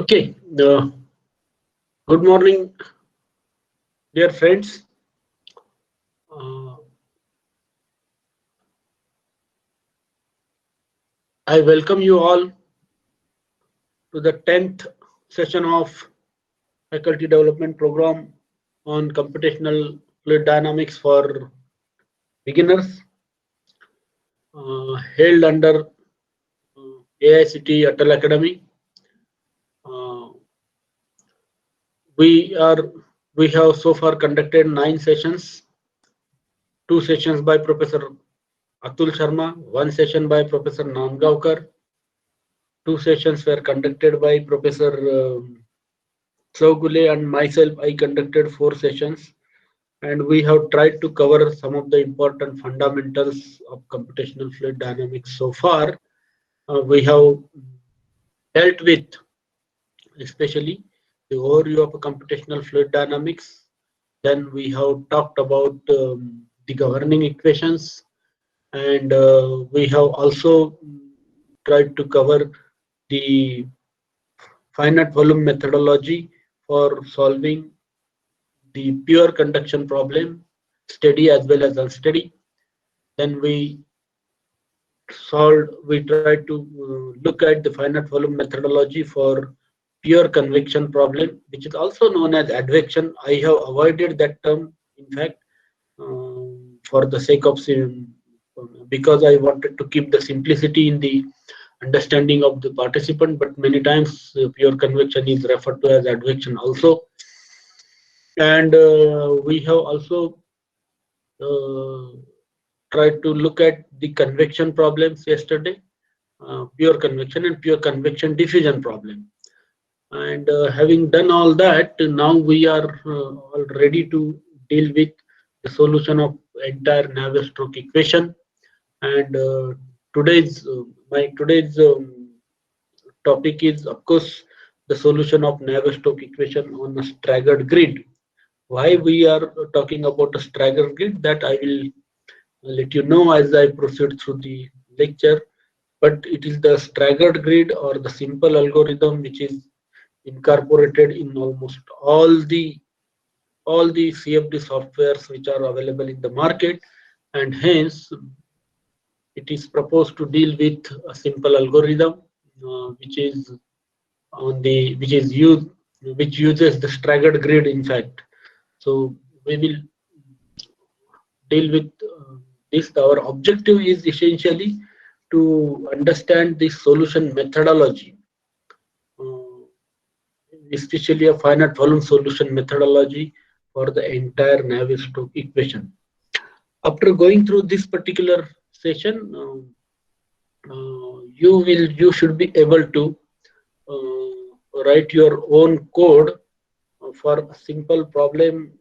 Okay, good morning, dear friends. Uh, I welcome you all to the 10th session of Faculty Development Program on Computational Fluid Dynamics for Beginners, held under AICTE Atal Academy. Uh, we have so far conducted 9 sessions, 2 sessions by Professor Atul Sharma, 1 session by Professor Namgaonkar. 2 sessions were conducted by Professor Saugule and myself. I conducted 4 sessions, and we have tried to cover some of the important fundamentals of computational fluid dynamics so far. We have dealt with especially the overview of computational fluid dynamics. Then we have talked about the governing equations, and we have also tried to cover the finite volume methodology for solving the pure conduction problem, steady as well as unsteady. Then we tried to look at the finite volume methodology for pure convection problem, which is also known as advection. I have avoided that term, in fact, for the sake of because I wanted to keep the simplicity in the understanding of the participant, but many times pure convection is referred to as advection also. And we have also tried to look at the convection problems yesterday, pure convection and pure convection diffusion problem. And having done all that, now we are all ready to deal with the solution of entire Navier-Stokes equation. And today's topic is, of course, the solution of Navier-Stokes equation on a staggered grid. Why we are talking about a staggered grid, that I will let you know as I proceed through the lecture. But it is the staggered grid or the simple algorithm which is incorporated in almost all the CFD softwares which are available in the market, and hence it is proposed to deal with a simple algorithm which is which uses the staggered grid, in fact. So we will deal with this. Our objective is essentially to understand the solution methodology, especially a finite volume solution methodology for the entire Navier-Stokes equation. After going through this particular session, you should be able to write your own code for a simple problem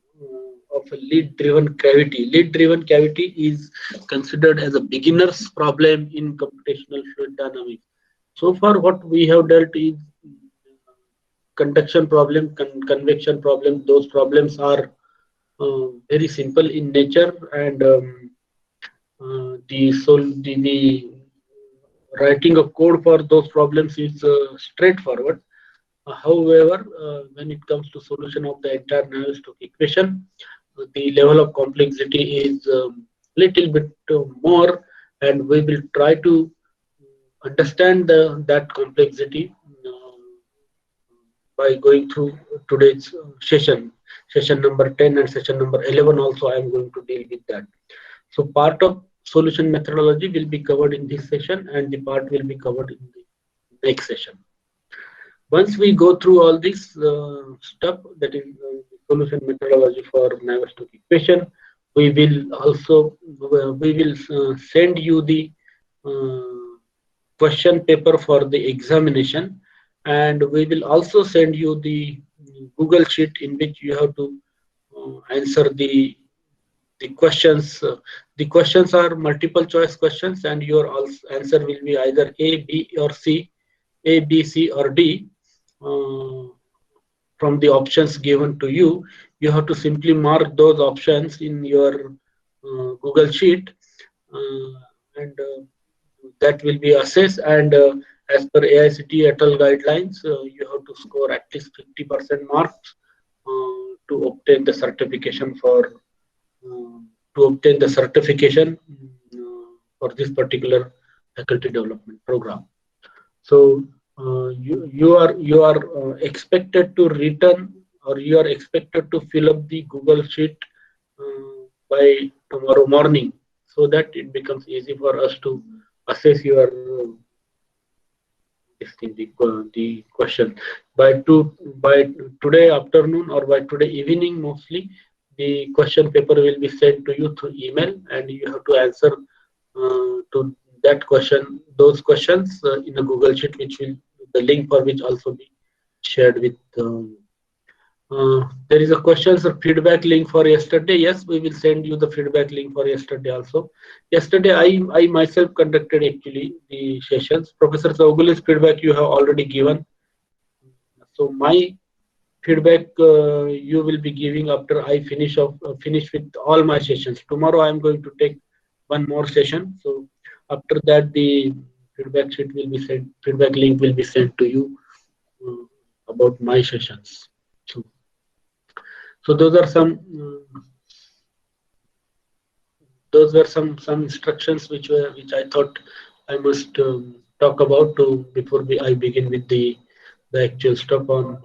of a lead-driven cavity. Lead-driven cavity is considered as a beginner's problem in computational fluid dynamics. So far, what we have dealt is conduction problem, convection problem. Those problems are very simple in nature, and the writing of code for those problems is straightforward. However, when it comes to solution of the entire Navier-Stokes equation, the level of complexity is little bit more, and we will try to understand that complexity by going through today's session number 10 and session number 11. Also, I am going to deal with that. So part of solution methodology will be covered in this session, and the part will be covered in the next session. Once we go through all this stuff, that is solution methodology for Navier-Stokes equation, we will send you the question paper for the examination, and we will also send you the Google Sheet in which you have to answer the questions. The questions are multiple choice questions, and your answer will be either A, B, or C, A, B, C, or D. From the options given to you, you have to simply mark those options in your Google Sheet, and that will be assessed, and As per AICTE et al. Guidelines, you have to score at least 50% marks to obtain the certification uh, for this particular faculty development program. So you are expected to return, or you are expected to fill up the Google Sheet by tomorrow morning, so that it becomes easy for us to assess your this thing, the question by today afternoon or by today evening. Mostly the question paper will be sent to you through email, and you have to answer to those questions in a Google Sheet, which will the link for which also be shared with. There is a questions or feedback link for yesterday. Yes, we will send you the feedback link for yesterday also. Yesterday, I myself conducted actually the sessions. Professor Sauguli's feedback you have already given. So my feedback you will be giving after I finish with all my sessions. Tomorrow I am going to take one more session. So after that, the feedback sheet will be sent. Feedback link will be sent to you about my sessions. So those are some instructions which I thought I must talk about before I begin with the actual stuff on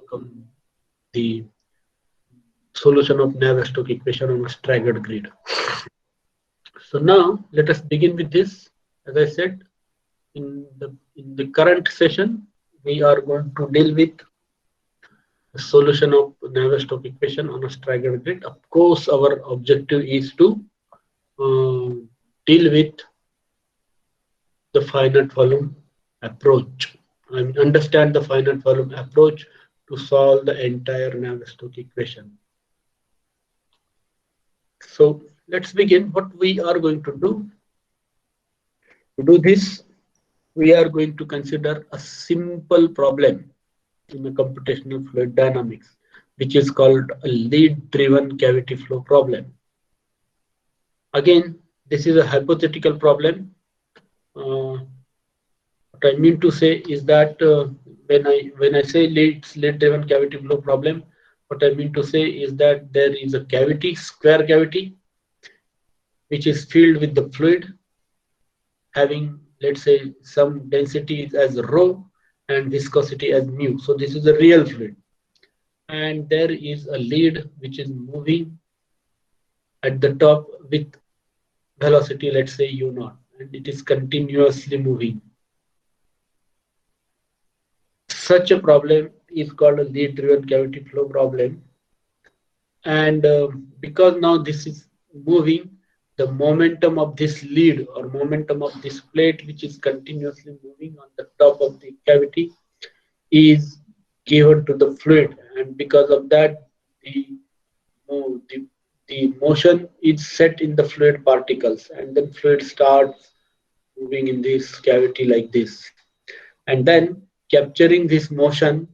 the solution of Navier-Stokes equation on a staggered grid. So now let us begin with this. As I said, in the current session, we are going to deal with the solution of Navier-Stokes equation on a staggered grid. Of course, our objective is to deal with the finite volume approach. I mean, understand the finite volume approach to solve the entire Navier-Stokes equation. So let's begin. What we are going to do. To do this, we are going to consider a simple problem in the computational fluid dynamics, which is called a lead-driven cavity flow problem. Again, this is a hypothetical problem. What I mean to say is that when I say lead-driven cavity flow problem, what I mean to say is that there is a cavity, square cavity, which is filled with the fluid, having, let's say, some density as rho and viscosity as mu. So this is a real fluid, and there is a lead which is moving at the top with velocity, let's say u0, and it is continuously moving. Such a problem is called a lead-driven cavity flow problem, and because now this is moving, the momentum of this lead or momentum of this plate, which is continuously moving on the top of the cavity, is given to the fluid, and because of that, the motion is set in the fluid particles, and then fluid starts moving in this cavity like this, and then capturing this motion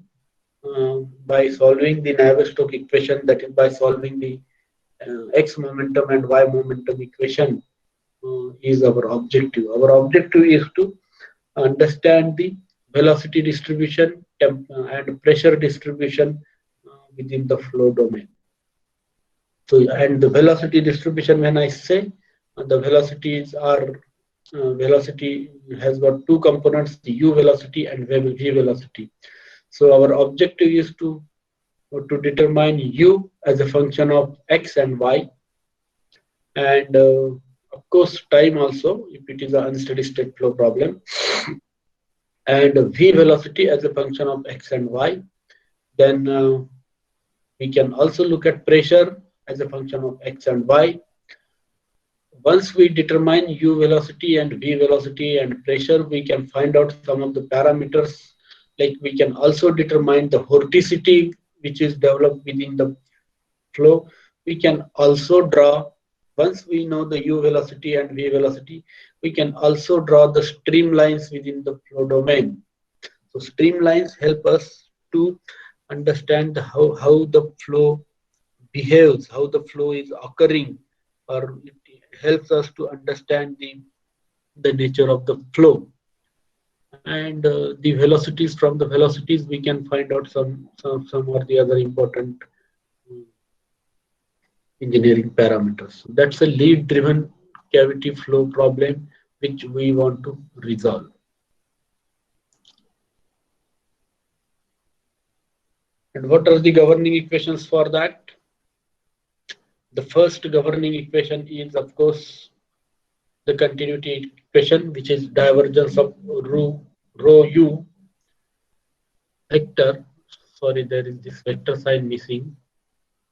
by solving the Navier-Stokes equation, that is by solving the x momentum and y momentum equation, is our objective. Our objective is to understand the velocity distribution and pressure distribution within the flow domain. So, and the velocity distribution, when I say the velocities are velocity has got two components, the u velocity and v velocity. So our objective is to determine u as a function of x and y, and of course time also if it is an unsteady state flow problem, and v velocity as a function of x and y. Then we can also look at pressure as a function of x and y. Once we determine u velocity and v velocity and pressure, we can find out some of the parameters, like we can also determine the vorticity which is developed within the flow. We can also draw, once we know the u velocity and v velocity, we can also draw the streamlines within the flow domain. So streamlines help us to understand how the flow behaves, how the flow is occurring, or it helps us to understand the nature of the flow. and the velocities. From the velocities we can find out some or the other important engineering parameters. So that's a lead driven cavity flow problem which we want to resolve. And what are the governing equations for that? The first governing equation is, of course, the continuity equation, which is divergence of rho u vector. Sorry, there is this vector sign missing.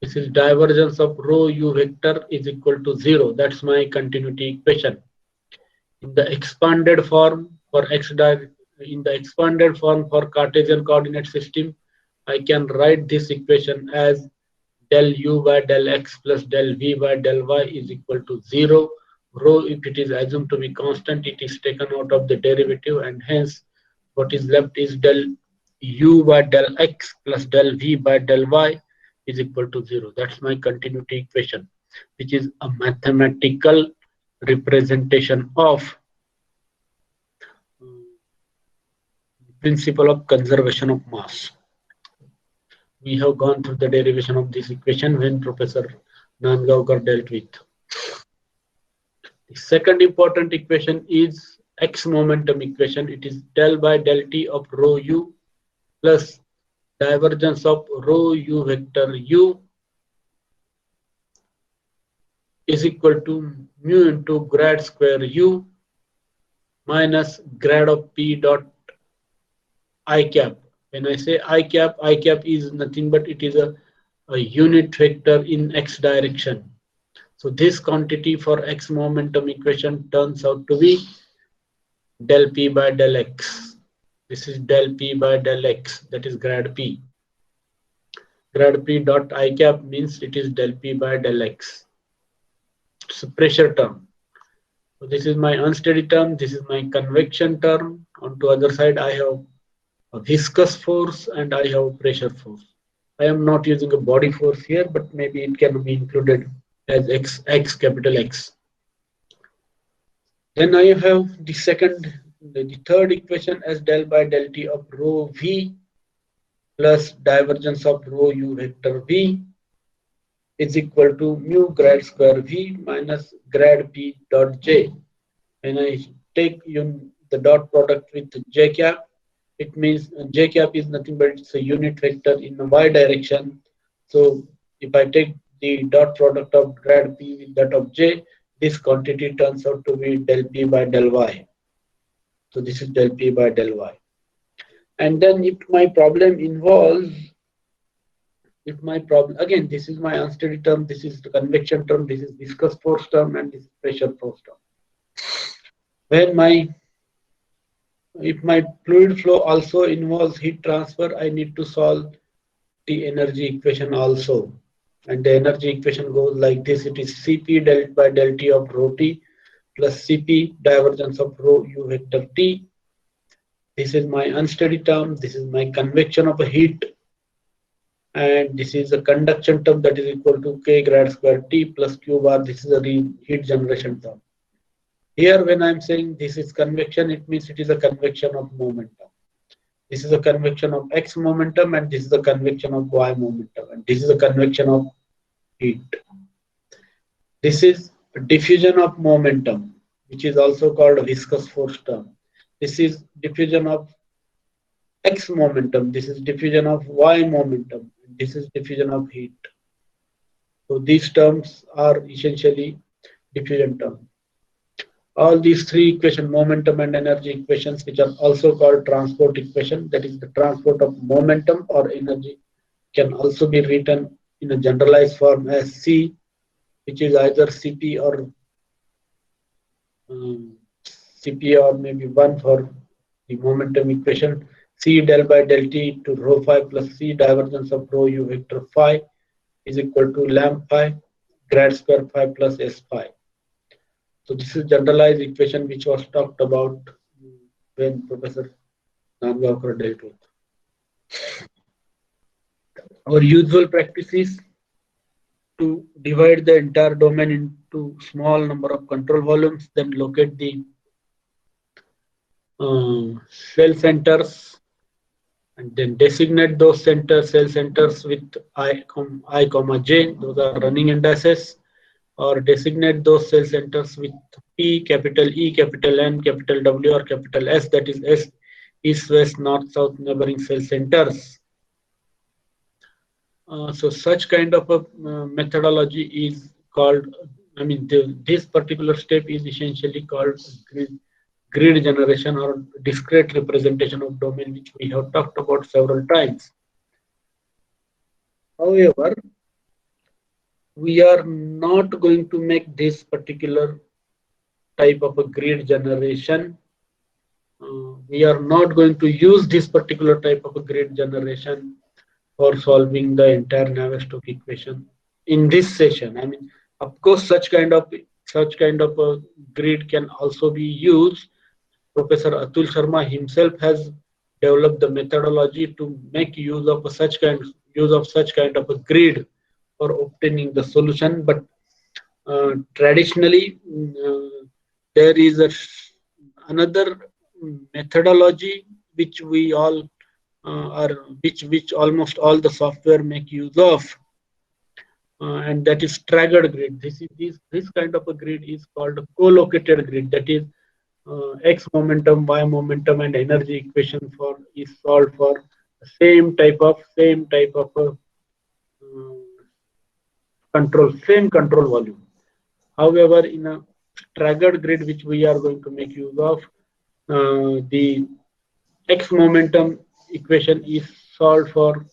This is divergence of rho u vector is equal to 0. That's my continuity equation. In the expanded form for Cartesian coordinate system, I can write this equation as del u by del x plus del v by del y is equal to 0. Rho, if it is assumed to be constant, it is taken out of the derivative, and hence what is left is del u by del x plus del v by del y is equal to 0. That's my continuity equation, which is a mathematical representation of principle of conservation of mass. We have gone through the derivation of this equation when Professor Nangaonkar dealt with. The second important equation is x momentum equation. It is del by del t of rho u plus divergence of rho u vector u is equal to mu into grad square u minus grad of p dot I cap. When I say I cap is nothing but it is a unit vector in x direction. So this quantity for x momentum equation turns out to be del p by del x. This is del p by del x, that is grad p. Grad p dot I cap means it is del p by del x. It's a pressure term. So this is my unsteady term, this is my convection term. On the other side I have a viscous force and I have a pressure force. I am not using a body force here, but maybe it can be included as x capital X. Then I have the third equation as del by del t of rho v plus divergence of rho u vector v is equal to mu grad square v minus grad p dot j. When I take the dot product with j cap, it means j cap is nothing but it's a unit vector in the y direction. So if I take the dot product of grad p with that of j, this quantity turns out to be del p by del y. So this is del p by del y. And then if my problem involves, again, this is my unsteady term, this is the convection term, this is viscous force term, and this is pressure force term. If my fluid flow also involves heat transfer, I need to solve the energy equation also. And the energy equation goes like this. It is Cp del by del T of rho T plus Cp divergence of rho U vector T. This is my unsteady term. This is my convection of a heat. And this is a conduction term that is equal to K grad square T plus Q bar. This is a heat generation term. Here when I'm saying this is convection, it means it is a convection of momentum. This is a convection of X momentum and this is a convection of Y momentum, and this is a convection of heat. This is diffusion of momentum, which is also called a viscous force term. This is diffusion of X momentum. This is diffusion of Y momentum. This is diffusion of heat. So these terms are essentially diffusion terms. All these three equations, momentum and energy equations, which are also called transport equation, that is the transport of momentum or energy, can also be written in a generalized form as C, which is either Cp or maybe 1 for the momentum equation. C del by del T to rho phi plus C divergence of rho U vector phi is equal to lamp phi grad square phi plus S phi. So this is generalized equation which was talked about when Professor Nangaonkar dealt with. Our usual practice is to divide the entire domain into small number of control volumes, then locate the cell centers, and then designate those cell centers with I comma j. Those are running indices. Or designate those cell centers with P, capital E, capital N, capital W, or capital S, that is S, east, west, north, south neighboring cell centers. So such kind of a methodology is called, this particular step is essentially called grid generation or discrete representation of domain, which we have talked about several times. However, we are not going to make this particular type of a grid generation. We are not going to use this particular type of a grid generation for solving the entire Navier-Stokes equation in this session. Of course, such kind of a grid can also be used. Professor Atul Sharma himself has developed the methodology to make use of such kind of a grid for obtaining the solution. But traditionally, there is another methodology which we all which almost all the software make use of, and that is staggered grid. This kind of a grid is called a co-located grid. That is, x momentum, y momentum, and energy equation is solved for the same type of same control volume. However, in a staggered grid, which we are going to make use of, the x momentum equation is solved for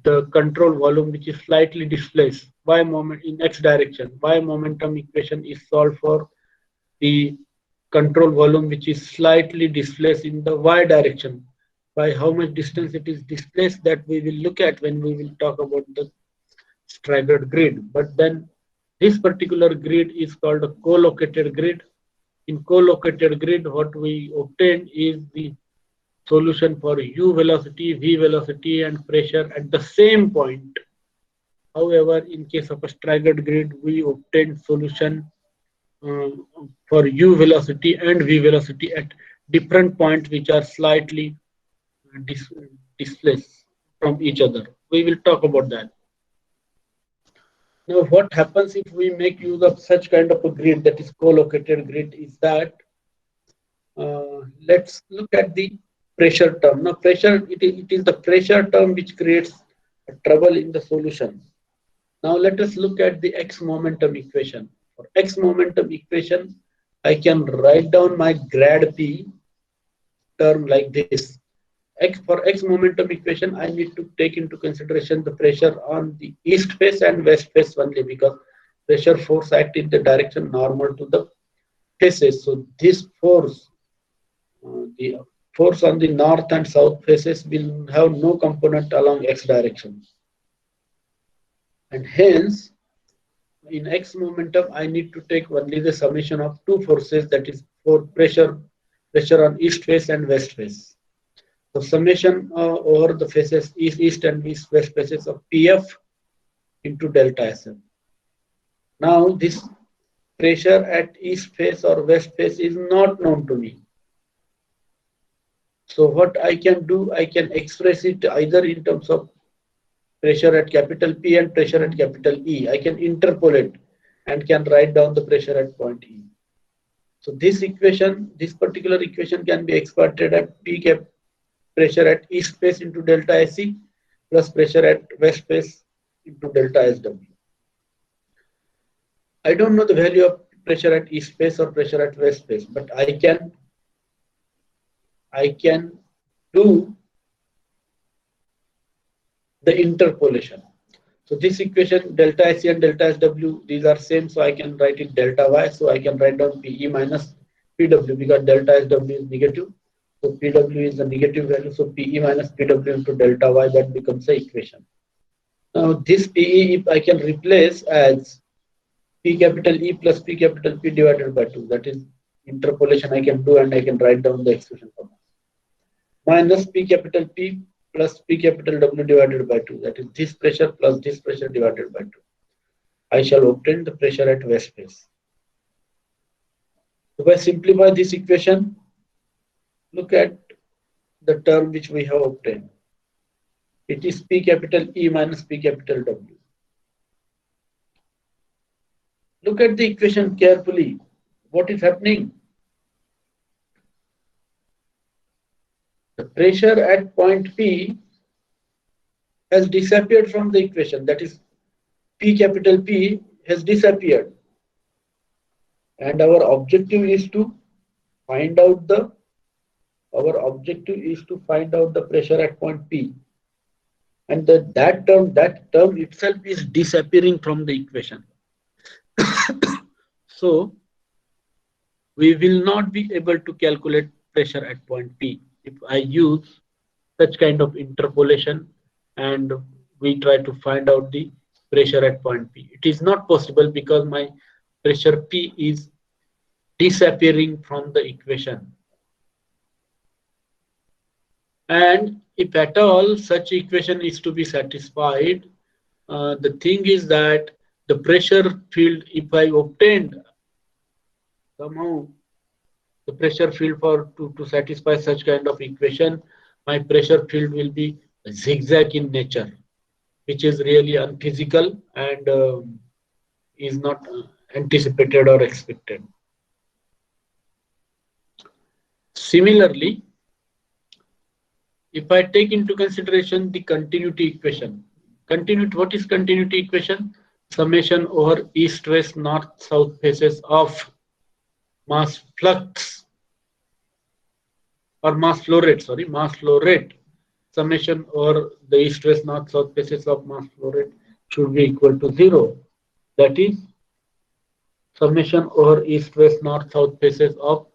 the control volume which is slightly displaced. Y moment in x direction. Y momentum equation is solved for the control volume which is slightly displaced in the y direction. By how much distance it is displaced, that we will look at when we will talk about the staggered grid. But then this particular grid is called a co-located grid. In co-located grid, what we obtain is the solution for u velocity, v velocity, and pressure at the same point. However, in case of a staggered grid, we obtain solution for u velocity and v velocity at different points which are slightly displaced from each other. We will talk about that. Now, what happens if we make use of such kind of a grid, that is co-located grid, is that let's look at the pressure term. Now, pressure, it is the pressure term which creates trouble in the solution. Now, let us look at the x momentum equation. For x momentum equation, I can write down my grad p term like this. For x momentum equation, I need to take into consideration the pressure on the east face and west face only, because pressure force act in the direction normal to the faces. So this force, the force on the north and south faces, will have no component along x direction. And hence, in x momentum, I need to take only the summation of two forces, that is for pressure on east face and west face. So summation over the faces east and west faces of PF into delta SM. Now this pressure at east face or west face is not known to me. So what I can do, I can express it either in terms of pressure at capital P and pressure at capital E. I can interpolate and can write down the pressure at point E. So this particular equation can be expanded at P cap pressure at east face into delta SE plus pressure at west face into delta SW. I don't know the value of pressure at east face or pressure at west face, but I can do the interpolation. So this equation, delta SE and delta SW, these are same, so I can write it delta Y. So I can write down PE minus PW, because delta SW is negative. So PW is a negative value, so PE minus PW into delta Y, that becomes the equation. Now this PE, if I can replace as P capital E plus P capital P divided by 2, that is interpolation I can do, and I can write down the expression for that. Minus P capital P plus P capital W divided by 2, that is this pressure plus this pressure divided by 2. I shall obtain the pressure at west face. If I simplify this equation, Look at the term which we have obtained. It is P capital E minus P capital W. Look at the equation carefully. What is happening? The pressure at point P has disappeared from the equation. That is, P capital P has disappeared. And our objective is to find out the pressure at point P. And that term itself is disappearing from the equation. So we will not be able to calculate pressure at point P if I use such kind of interpolation and we try to find out the pressure at point P. It is not possible because my pressure P is disappearing from the equation. And if at all such equation is to be satisfied, the thing is that the pressure field, if I obtained somehow the pressure field to satisfy such kind of equation, my pressure field will be zigzag in nature, which is really unphysical and is not anticipated or expected. Similarly, if I take into consideration the continuity equation, what is continuity equation? Summation over east, west, north, south phases of mass flux or mass flow rate, summation over the east, west, north, south phases of mass flow rate should be equal to 0. That is summation over east, west, north, south phases of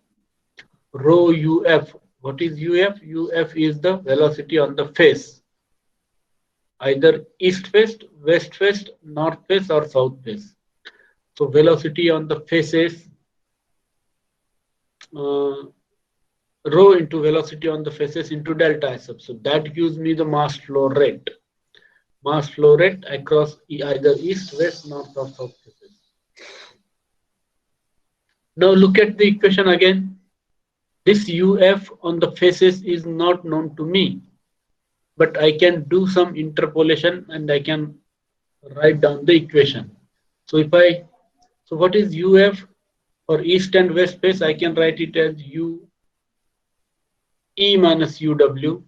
rho UF. What is UF? UF is the velocity on the face, either east face, west face, north face or south face. So velocity on the faces, rho into velocity on the faces into delta S sub. So that gives me the mass flow rate. Mass flow rate across either east, west, north or south faces. Now look at the equation again. This UF on the faces is not known to me, but I can do some interpolation and I can write down the equation. So what is UF for east and west face? I can write it as UE minus UW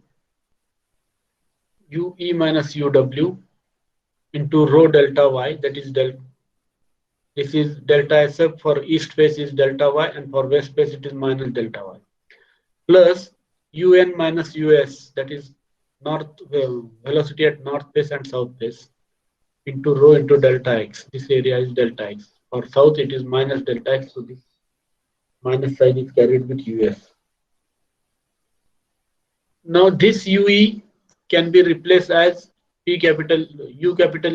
into rho delta Y, that is this is delta SF. For east face is delta Y and for west face it is minus delta Y, plus UN minus US, that is velocity at north face and south face, into rho into delta X. This area is delta X. For south it is minus delta X, so this minus sign is carried with US. Now this UE can be replaced as U capital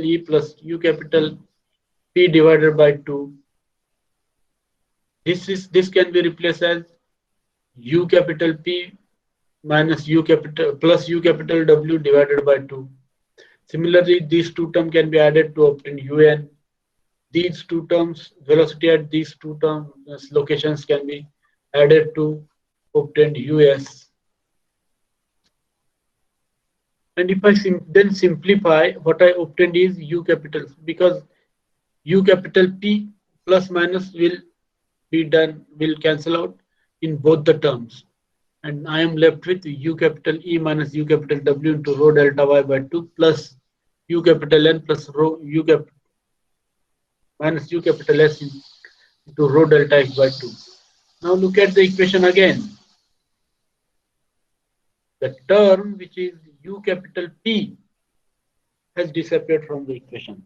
E plus U capital P divided by 2. This can be replaced as U capital P minus U capital plus U capital W divided by 2. Similarly, these two terms can be added to obtain UN. These two terms, velocity at these two terms locations can be added to obtain US. And if I then simplify, what I obtained is U capital, because U capital P plus minus will cancel out in both the terms. And I am left with U capital E minus U capital W into rho delta Y by 2 plus U capital N plus rho minus U capital S into rho delta X by 2. Now look at the equation again. The term which is U capital P has disappeared from the equation.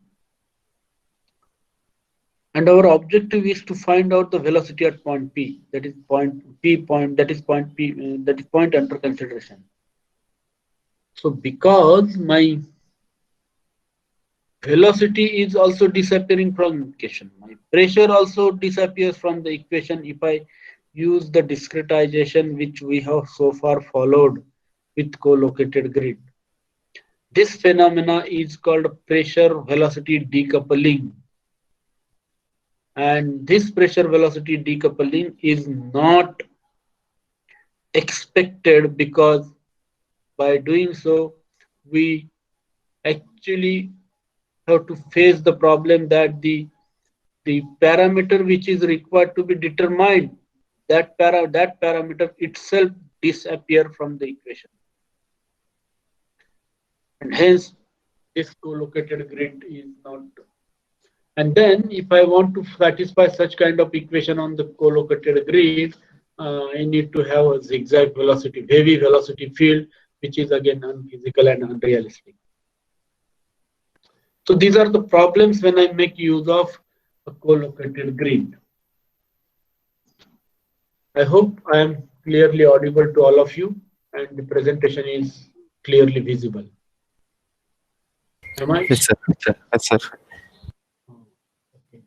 And our objective is to find out the velocity at point P, that is point under consideration. So because my velocity is also disappearing from the equation, my pressure also disappears from the equation if I use the discretization which we have so far followed with co-located grid. This phenomena is called pressure velocity decoupling. And this pressure velocity decoupling is not expected, because by doing so, we actually have to face the problem that the parameter which is required to be determined, that parameter itself disappear from the equation, and hence this co-located grid is not. And then if I want to satisfy such kind of equation on the co-located grid, I need to have a zigzag velocity, wavy velocity field, which is again unphysical and unrealistic. So these are the problems when I make use of a co-located grid. I hope I am clearly audible to all of you and the presentation is clearly visible. Am I? Yes, sir. Yes, sir. Okay.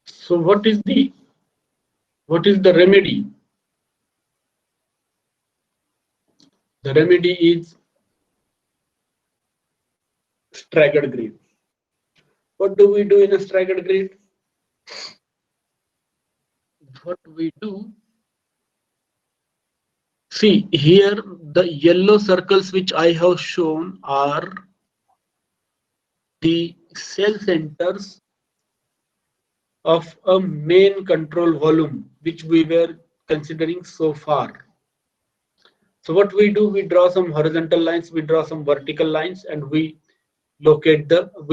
So what is the remedy? The remedy is staggered grid. What do we do in a staggered grid? What we do, see here, the yellow circles which I have shown are the cell centers of a main control volume which we were considering so far. So what we do, we draw some horizontal lines, we draw some vertical lines, and we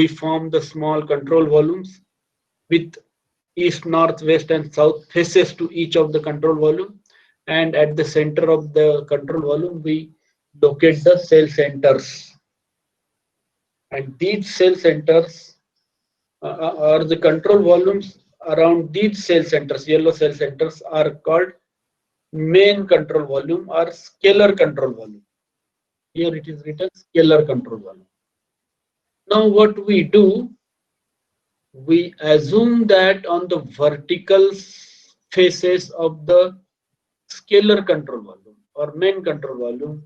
form the small control volumes with east, north, west, and south faces to each of the control volume. And at the center of the control volume, we locate the cell centers. And these cell centers or the control volumes around these cell centers, yellow cell centers, are called main control volume or scalar control volume. Here it is written scalar control volume. Now what we do, we assume that on the vertical faces of the scalar control volume or main control volume,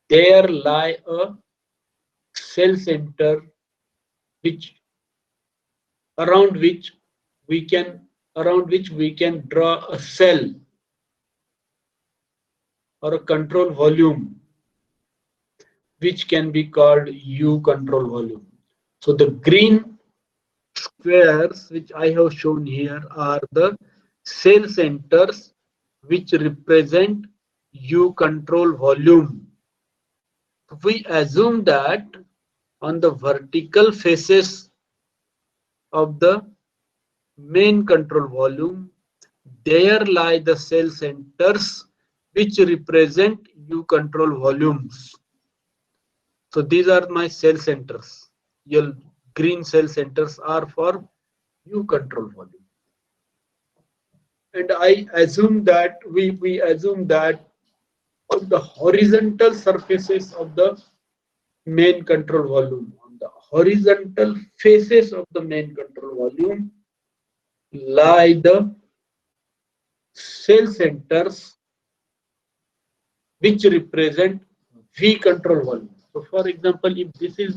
there lie a cell center which around which we can draw a cell or a control volume which can be called U control volume. So the green squares which I have shown here are the cell centers which represent U control volume. We assume that on the vertical faces of the main control volume, there lie the cell centers which represent U control volumes. So these are my cell centers. Your green cell centers are for U control volume. And I assume that we assume that on the horizontal surfaces of the main control volume, on the horizontal faces of the main control volume, lie the cell centers which represent V control volume. So for example, if this is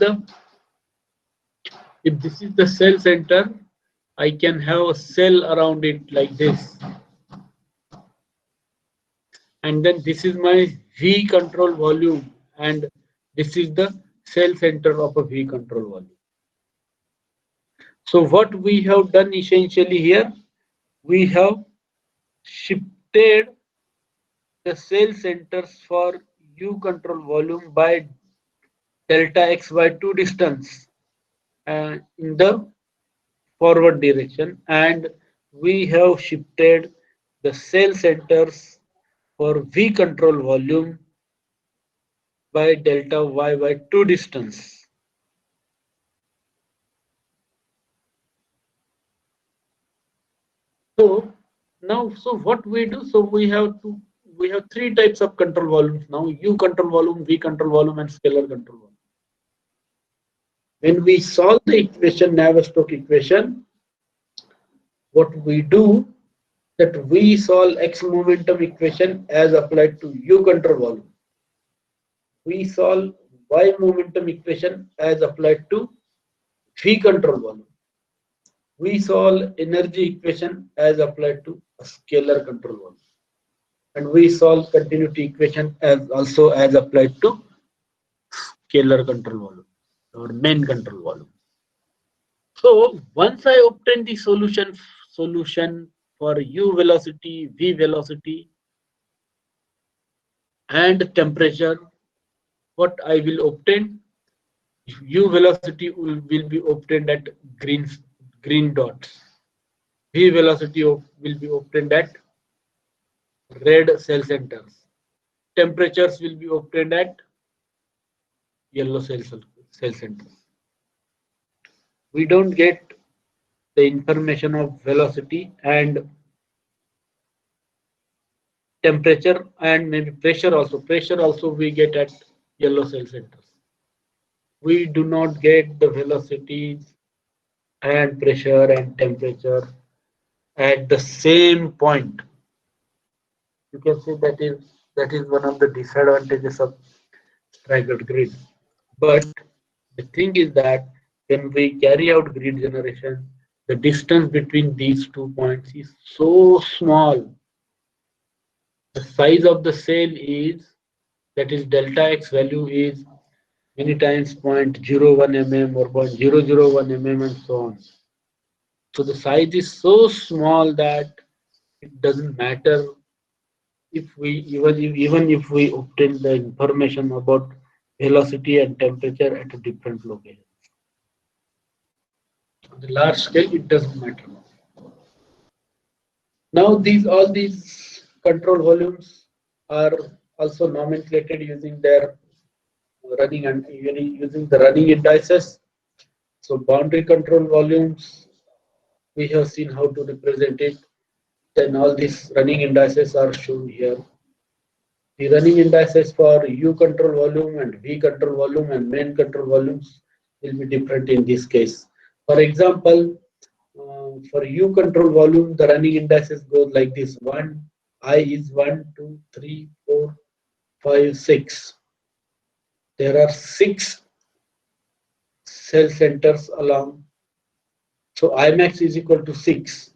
the cell center, I can have a cell around it like this. And then this is my V control volume, and this is the cell center of a V control volume. So what we have done essentially here, we have shifted the cell centers for U control volume by delta x by 2 distance in the forward direction, and we have shifted the cell centers for V control volume by delta y by 2 distance. So now, so what we do, so we have three types of control volumes now: U control volume, V control volume, and scalar control volume. When we solve the equation, Navier-Stokes equation, what we do, that we solve x momentum equation as applied to U control volume. We solve y momentum equation as applied to V control volume. We solve energy equation as applied to a scalar control volume. And we solve continuity equation as also as applied to scalar control volume or main control volume. So once I obtain the solution for u velocity, v velocity, and temperature, what I will obtain? U velocity will be obtained at green dots. V velocity will be obtained at red cell centers. Temperatures will be obtained at yellow cell centers. We don't get the information of velocity and temperature and maybe pressure also. Pressure also we get at yellow cell centers. We do not get the velocities and pressure and temperature at the same point. You can see that is one of the disadvantages of staggered grid. But the thing is that when we carry out grid generation, the distance between these 2 points is so small. The size of the cell is, that is delta x value is many times 0.01 mm or 0.001 mm and so on. So the size is so small that it doesn't matter if we even if we obtain the information about velocity and temperature at a different location. On the large scale, it doesn't matter. Now all these control volumes are also nomenclated using their running and using the running indices. So boundary control volumes, we have seen how to represent it. Then all these running indices are shown here. The running indices for U control volume and V control volume and main control volumes will be different in this case. For example, for U control volume, the running indices go like this: I is 1, 2, 3, 4, 5, 6. There are 6 cell centers along. So Imax is equal to 6.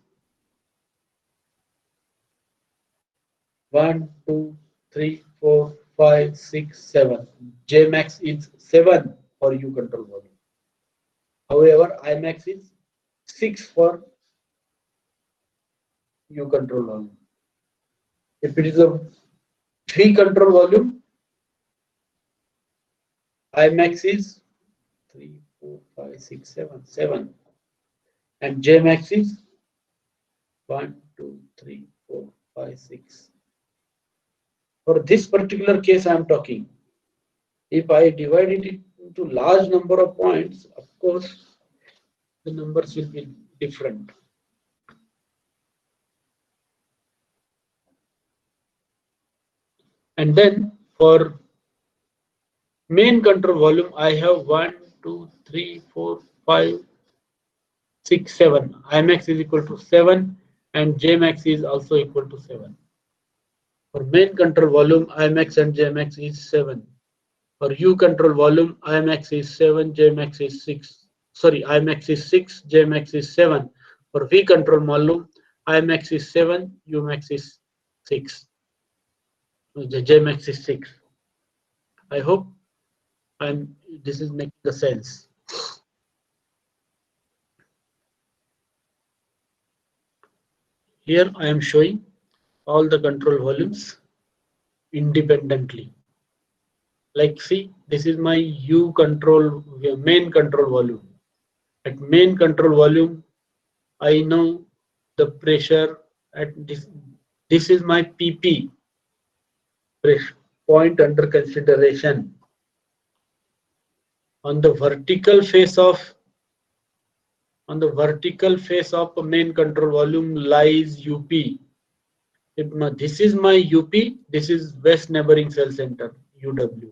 1, 2, 3, 4, 5, 6, 7. Jmax is 7 for U control volume. However, Imax is 6 for U control volume. If it is a V control volume, Imax is 3, 4, 5, 6, 7, 7. And Jmax is 1, 2, 3, 4, 5, 6. For this particular case I am talking, if I divide it into large number of points, of course, the numbers will be different. And then for main control volume, I have 1, 2, 3, 4, 5, 6, 7. Imax is equal to 7 and Jmax is also equal to 7. For main control volume, Imax and Jmax is 7. For U control volume, Imax is 7, Jmax is 6. Sorry, Imax is 6, Jmax is 7. For V control volume, Imax is 7, Umax is 6. Jmax is 6. I hope this is making the sense. Here I am showing all the control volumes independently. Like see, this is my U control main control volume. At main control volume, I know the pressure at this. This is my PP, pressure point under consideration. On the vertical face of a main control volume lies UP. This is my UP. This is west neighboring cell center UW.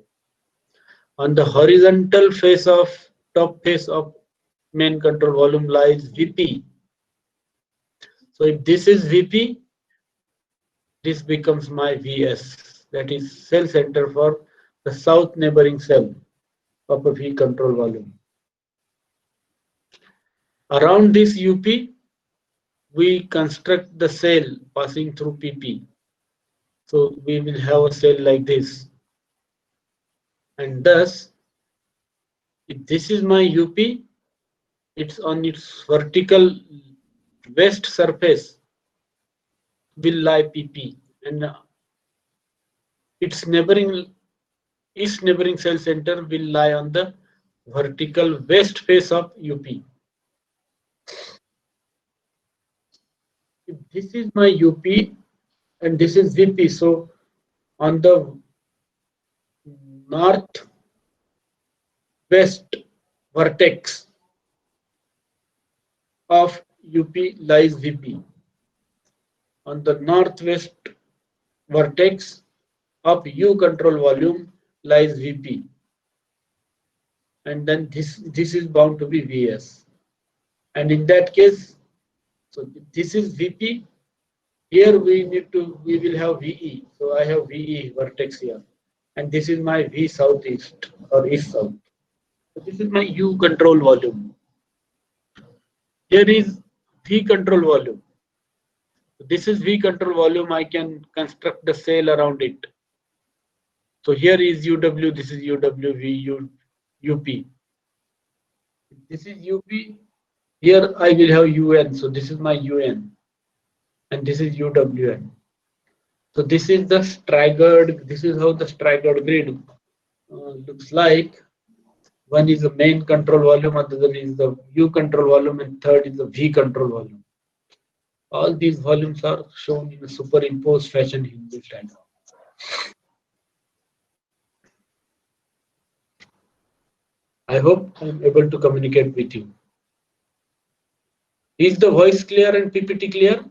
On the horizontal face of top face of main control volume lies VP. So if this is VP, this becomes my VS, that is cell center for the south neighboring cell of a V control volume. Around this UP, we construct the cell passing through PP. So we will have a cell like this. And thus, if this is my UP, it's on its vertical west surface will lie PP, and its east neighboring cell center will lie on the vertical west face of UP. If this is my UP and this is VP, so on the north west vertex of UP lies VP. On the northwest vertex of U control volume lies VP. And then this is bound to be VS. And in that case, so this is VP. Here we will have VE. So I have VE vertex here. And this is my V southeast or east south. So this is my U control volume. Here is V control volume. This is V control volume. I can construct the cell around it. So here is UW, this is UW, UP. This is UP. Here I will have UN. So this is my UN. And this is UWN. So this is the staggered, this is how the staggered grid looks like. One is the main control volume, other is the U control volume, and third is the V control volume. All these volumes are shown in a superimposed fashion in this diagram. I hope I am able to communicate with you. Is the voice clear and PPT clear?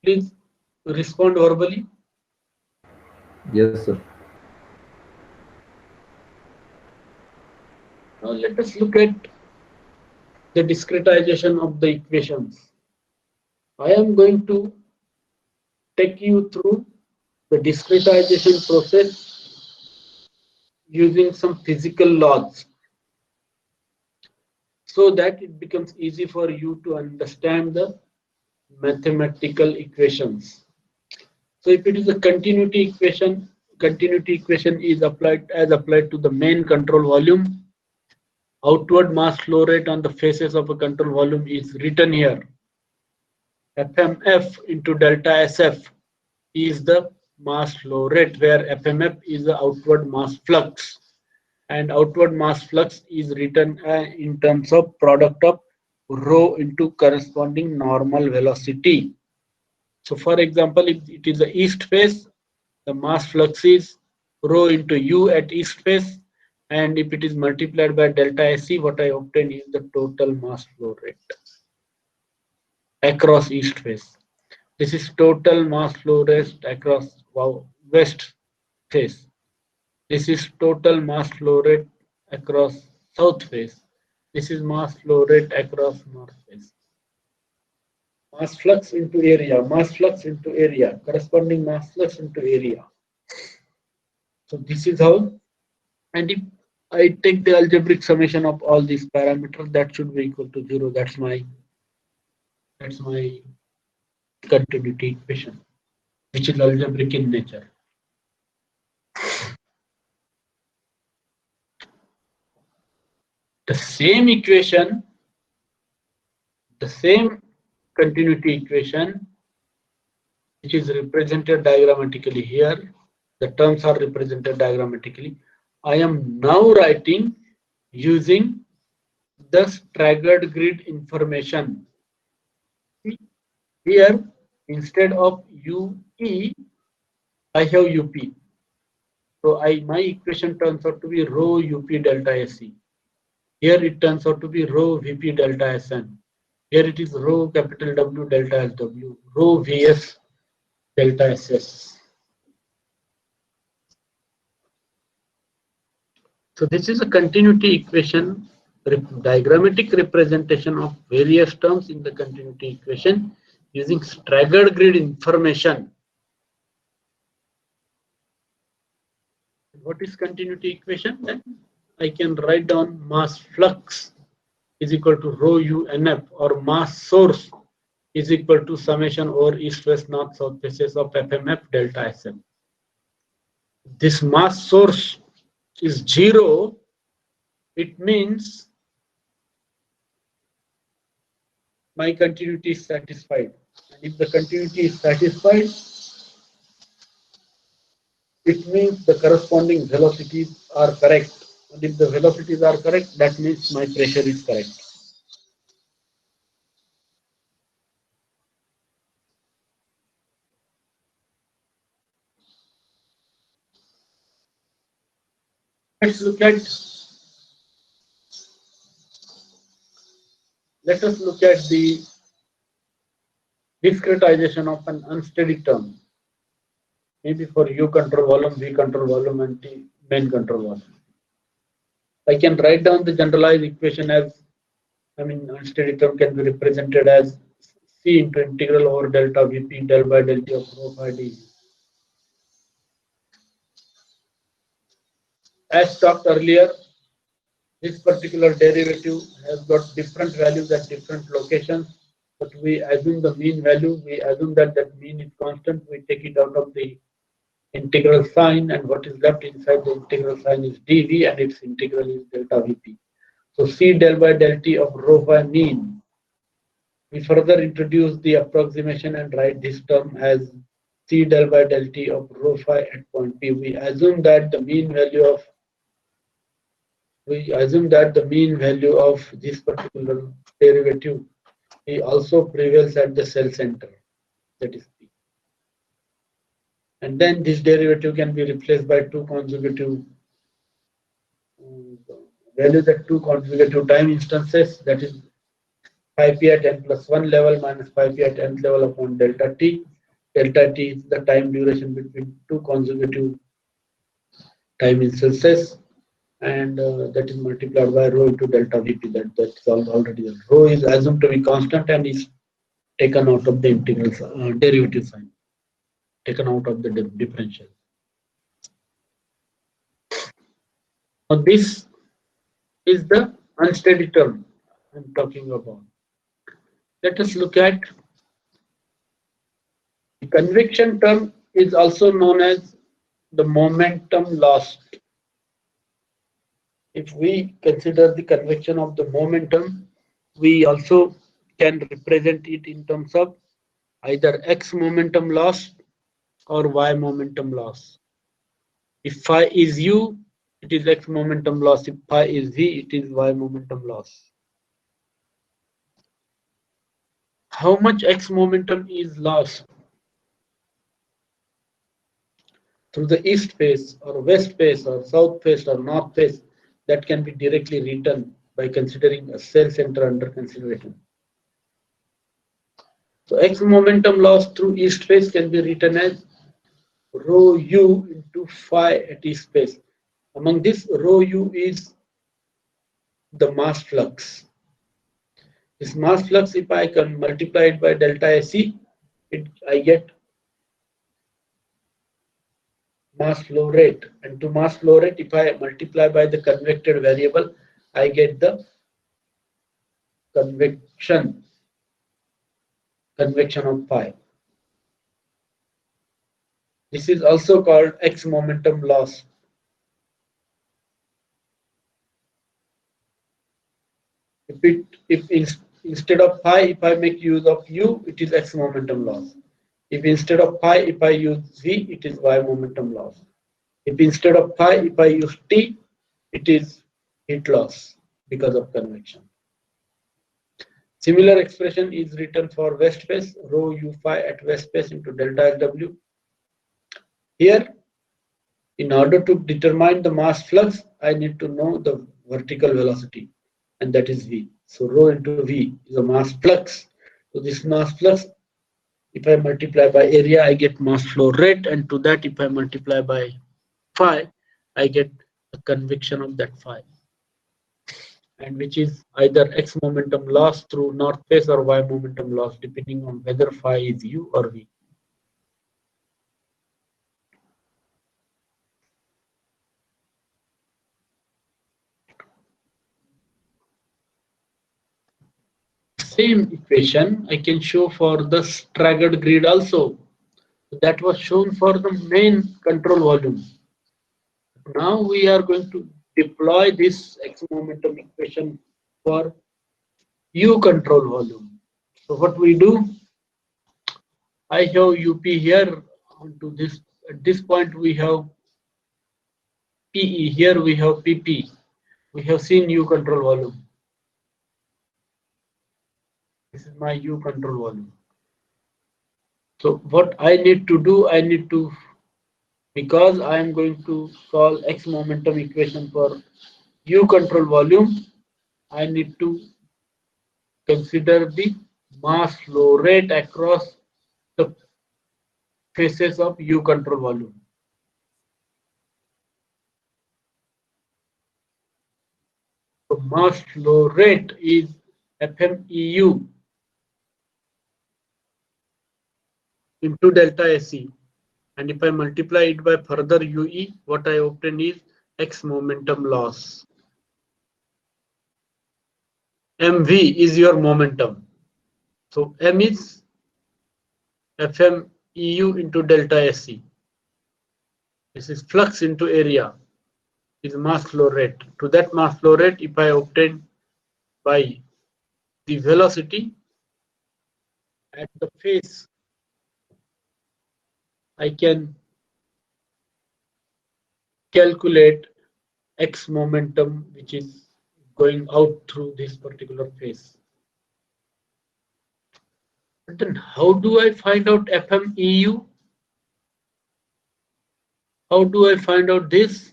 Please respond verbally. Yes, sir. Now let us look at the discretization of the equations. I am going to take you through the discretization process using some physical laws so that it becomes easy for you to understand the mathematical equations. So if it is a continuity equation is applied to the main control volume. Outward mass flow rate on the faces of a control volume is written here. FMF into delta SF is the mass flow rate, where FMF is the outward mass flux, and outward mass flux is written in terms of product of rho into corresponding normal velocity. So for example, if it is the east face, the mass flux is rho into U at east face, and if it is multiplied by delta SC, what I obtain is the total mass flow rate across east face. This is total mass flow rate across west face. This is total mass flow rate across south face. This is mass flow rate across north face. Mass flux into area, corresponding mass flux into area. So this is how, and if I take the algebraic summation of all these parameters, that should be equal to 0. That's my continuity equation, which is algebraic in nature. The same equation, the same continuity equation, which is represented diagrammatically here. The terms are represented diagrammatically. I am now writing using the staggered grid information. Here, instead of UE, I have UP. So my equation turns out to be rho UP delta SC. Here it turns out to be rho VP delta SN. Here it is rho capital W delta SW, rho VS delta SS. So this is a continuity equation, diagrammatic representation of various terms in the continuity equation using staggered grid information. What is continuity equation? Then I can write down mass flux is equal to rho u nf, or mass source is equal to summation over east west north south faces of FMF delta SM. This mass source is 0, it means my continuity is satisfied. And if the continuity is satisfied, it means the corresponding velocities are correct. And if the velocities are correct, that means my pressure is correct. Let us look at the discretization of an unsteady term. Maybe for U control volume, V control volume, and T main control volume. I can write down the generalized equation as, unsteady term can be represented as C into integral over delta Vp del by del T of rho phi d. As talked earlier, this particular derivative has got different values at different locations, but we assume the mean value, we assume that mean is constant, we take it out of the integral sign, and what is left inside the integral sign is dv, and its integral is delta Vp. So C del by del T of rho phi mean. We further introduce the approximation and write this term as C del by del T of rho phi at point P. We assume that the mean value of this particular derivative also prevails at the cell center, that is P. And then this derivative can be replaced by two consecutive values at two consecutive time instances, that is phi p at n plus 1 level minus phi p at nth level upon delta t. Delta t is the time duration between two consecutive time instances, and that is multiplied by rho into delta Vp. That's already there. Rho is assumed to be constant and is taken out of the integral derivative sign, taken out of the differential. Now this is the unsteady term I'm talking about. Let us look at the convection term, is also known as the momentum lost. If we consider the convection of the momentum, we also can represent it in terms of either x momentum loss or y momentum loss. If phi is u, it is x momentum loss. If phi is v, it is y momentum loss. How much x momentum is lost? Through the east phase or west phase or south phase or north phase, that can be directly written by considering a cell center under consideration. So x momentum loss through east phase can be written as rho u into phi at east phase. Among this, rho u is the mass flux. This mass flux, if I can multiply it by delta AC, I get mass flow rate. And to mass flow rate, if I multiply by the convected variable, I get the convection of phi. This is also called x momentum loss. If instead of phi, if I make use of u, it is x momentum loss. If instead of phi, if I use v, it is y momentum loss. If instead of phi, if I use t, it is heat loss because of convection. Similar expression is written for west phase, rho u phi at west phase into delta SW. Here, in order to determine the mass flux, I need to know the vertical velocity, and that is v. So rho into v is a mass flux. So this mass flux, if I multiply by area, I get mass flow rate, and to that, if I multiply by phi, I get the convection of that phi, and which is either x momentum loss through north phase or y momentum loss, depending on whether phi is u or v. same equation I can show for the staggered grid also. That was shown for the main control volume. Now we are going to deploy this X momentum equation for U control volume. So what we do, I have UP here onto this. At this point we have PE. Here we have PP. We have seen U control volume. This is my U control volume. So what I need to do, because I am going to solve X momentum equation for U control volume, I need to consider the mass flow rate across the faces of U control volume. So mass flow rate is FMEU into delta SE, and if I multiply it by further UE, what I obtain is X momentum loss. MV is your momentum. So M is FMEU into delta SE. This is flux into area, is mass flow rate. To that mass flow rate, if I obtain by the velocity at the face, I can calculate X momentum which is going out through this particular phase. But then how do I find out FMEU? How do I find out this?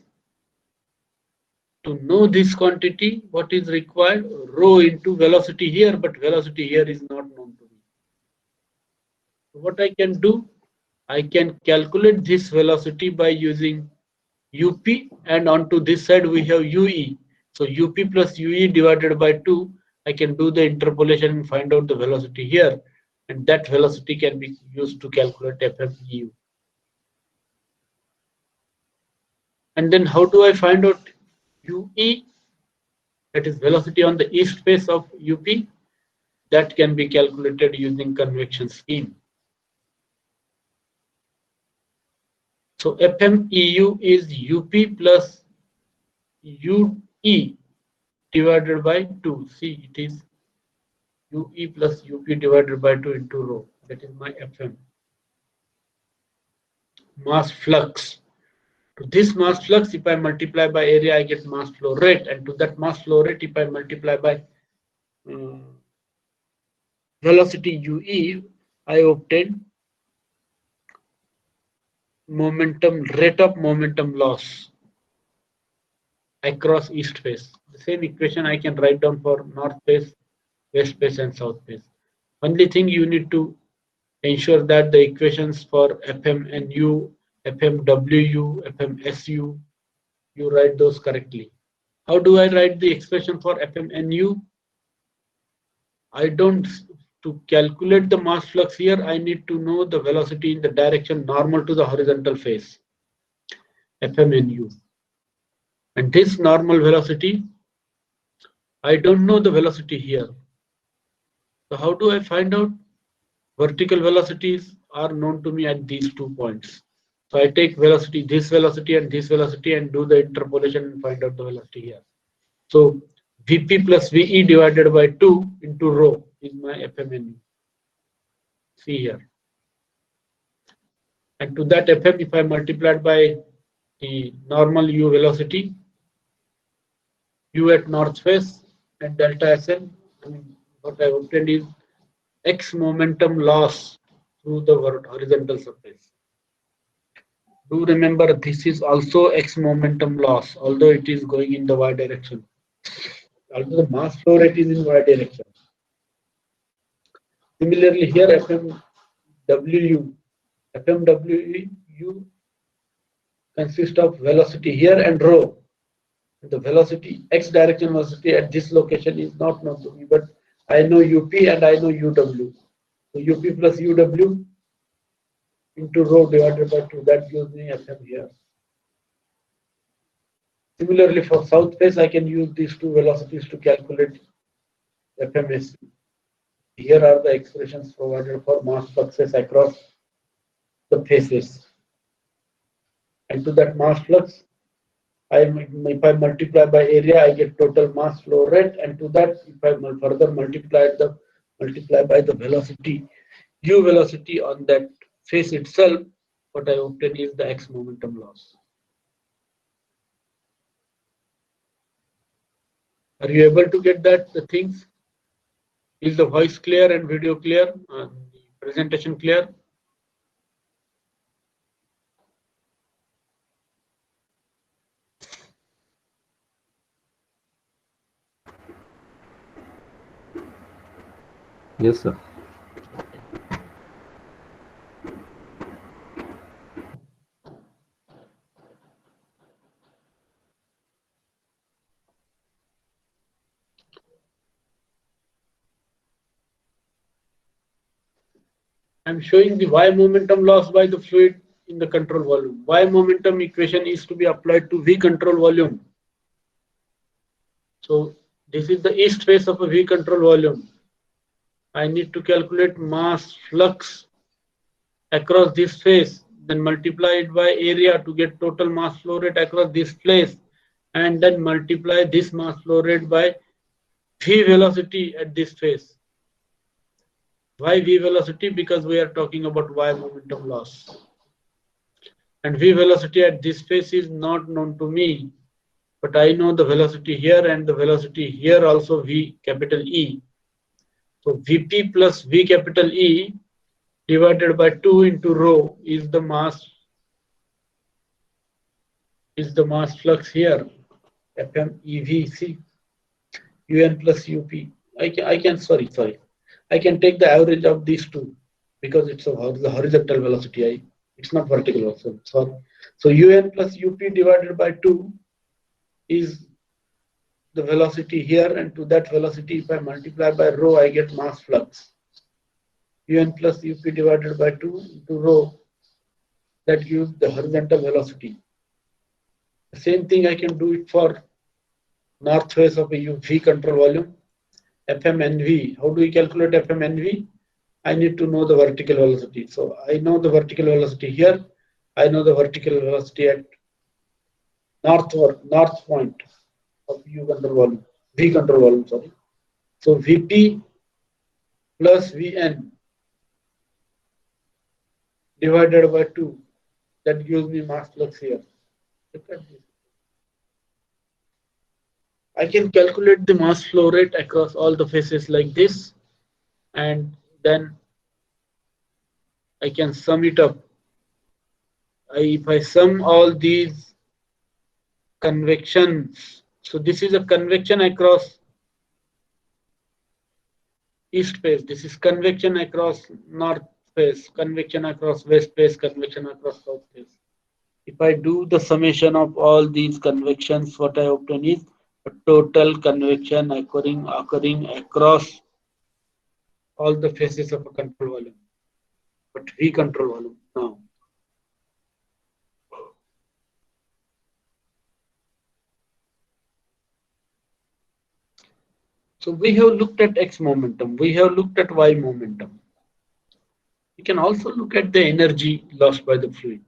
To know this quantity, what is required? Rho into velocity here, but velocity here is not known to me. So what I can do? I can calculate this velocity by using UP, and onto this side we have UE. So UP plus UE divided by 2, I can do the interpolation and find out the velocity here, and that velocity can be used to calculate FMEU. And then how do I find out UE? That is velocity on the east face of UP. That can be calculated using convection scheme. So FMEU is UP plus UE divided by 2. See, it is UE plus UP divided by 2 into rho. That is my FM. Mass flux. To this mass flux, if I multiply by area, I get mass flow rate. And to that mass flow rate, if I multiply by velocity UE, I obtain momentum, rate of momentum loss across east face. The same equation I can write down for north face, west face, and south face. Only thing you need to ensure that the equations for FMNU, FMWU, FMSU, you write those correctly. How do I write the expression for FMNU? I don't, to calculate the mass flux here, I need to know the velocity in the direction normal to the horizontal face, FMNU. And this normal velocity, I don't know the velocity here. So how do I find out? Vertical velocities are known to me at these 2 points. So I take velocity, this velocity and this velocity, and do the interpolation and find out the velocity here. So Vp plus Ve divided by 2 into rho is my FMNU. See here. And to that FM, if I multiplied by the normal U velocity, U at north face, and delta Sn, what I obtained is X momentum loss through the horizontal surface. Do remember, this is also X momentum loss, although it is going in the Y direction. Although the mass flow rate is in Y direction. Similarly, here FMWU consists of velocity here and rho. The velocity, X direction velocity at this location is not known to me, but I know UP and I know UW. So UP plus UW into rho divided by 2, that gives me FM here. Similarly, for south face, I can use these two velocities to calculate FMSU. Here are the expressions provided for mass fluxes across the phases. And to that mass flux, if I multiply by area, I get total mass flow rate. And to that, if I further multiply by the velocity, u velocity on that phase itself, what I obtain is the x momentum loss. Are you able to get that? The things? Is the voice clear and video clear? The presentation clear? Yes, sir. I'm showing the y momentum loss by the fluid in the control volume. Y momentum equation is to be applied to V control volume. So this is the east face of a V control volume. I need to calculate mass flux across this phase, then multiply it by area to get total mass flow rate across this place, and then multiply this mass flow rate by V velocity at this phase. Why V velocity? Because we are talking about Y momentum loss. And V velocity at this phase is not known to me, but I know the velocity here and the velocity here also V capital E. So Vp plus V capital E divided by 2 into rho is the mass flux here, FMEVC, UN plus UP. I can take the average of these two because it's the horizontal velocity. It's not vertical velocity. Sorry. So UN plus UP divided by 2 is the velocity here, and to that velocity, if I multiply by rho, I get mass flux. UN plus UP divided by 2 into rho, that gives the horizontal velocity. The same thing I can do it for north face of a V control volume, FMNV. How do we calculate FMNV? I need to know the vertical velocity. So I know the vertical velocity here. I know the vertical velocity at north point of V control volume, sorry. So Vp plus Vn divided by 2, that gives me mass flux here. Look at this. I can calculate the mass flow rate across all the phases like this, and then I can sum it up. If I sum all these convections, so this is a convection across east phase, this is convection across north phase, convection across west phase, convection across south phase. If I do the summation of all these convections, what I obtain is a total convection occurring across all the phases of a control volume, but V control volume now. So we have looked at X momentum, we have looked at Y momentum. We can also look at the energy lost by the fluid.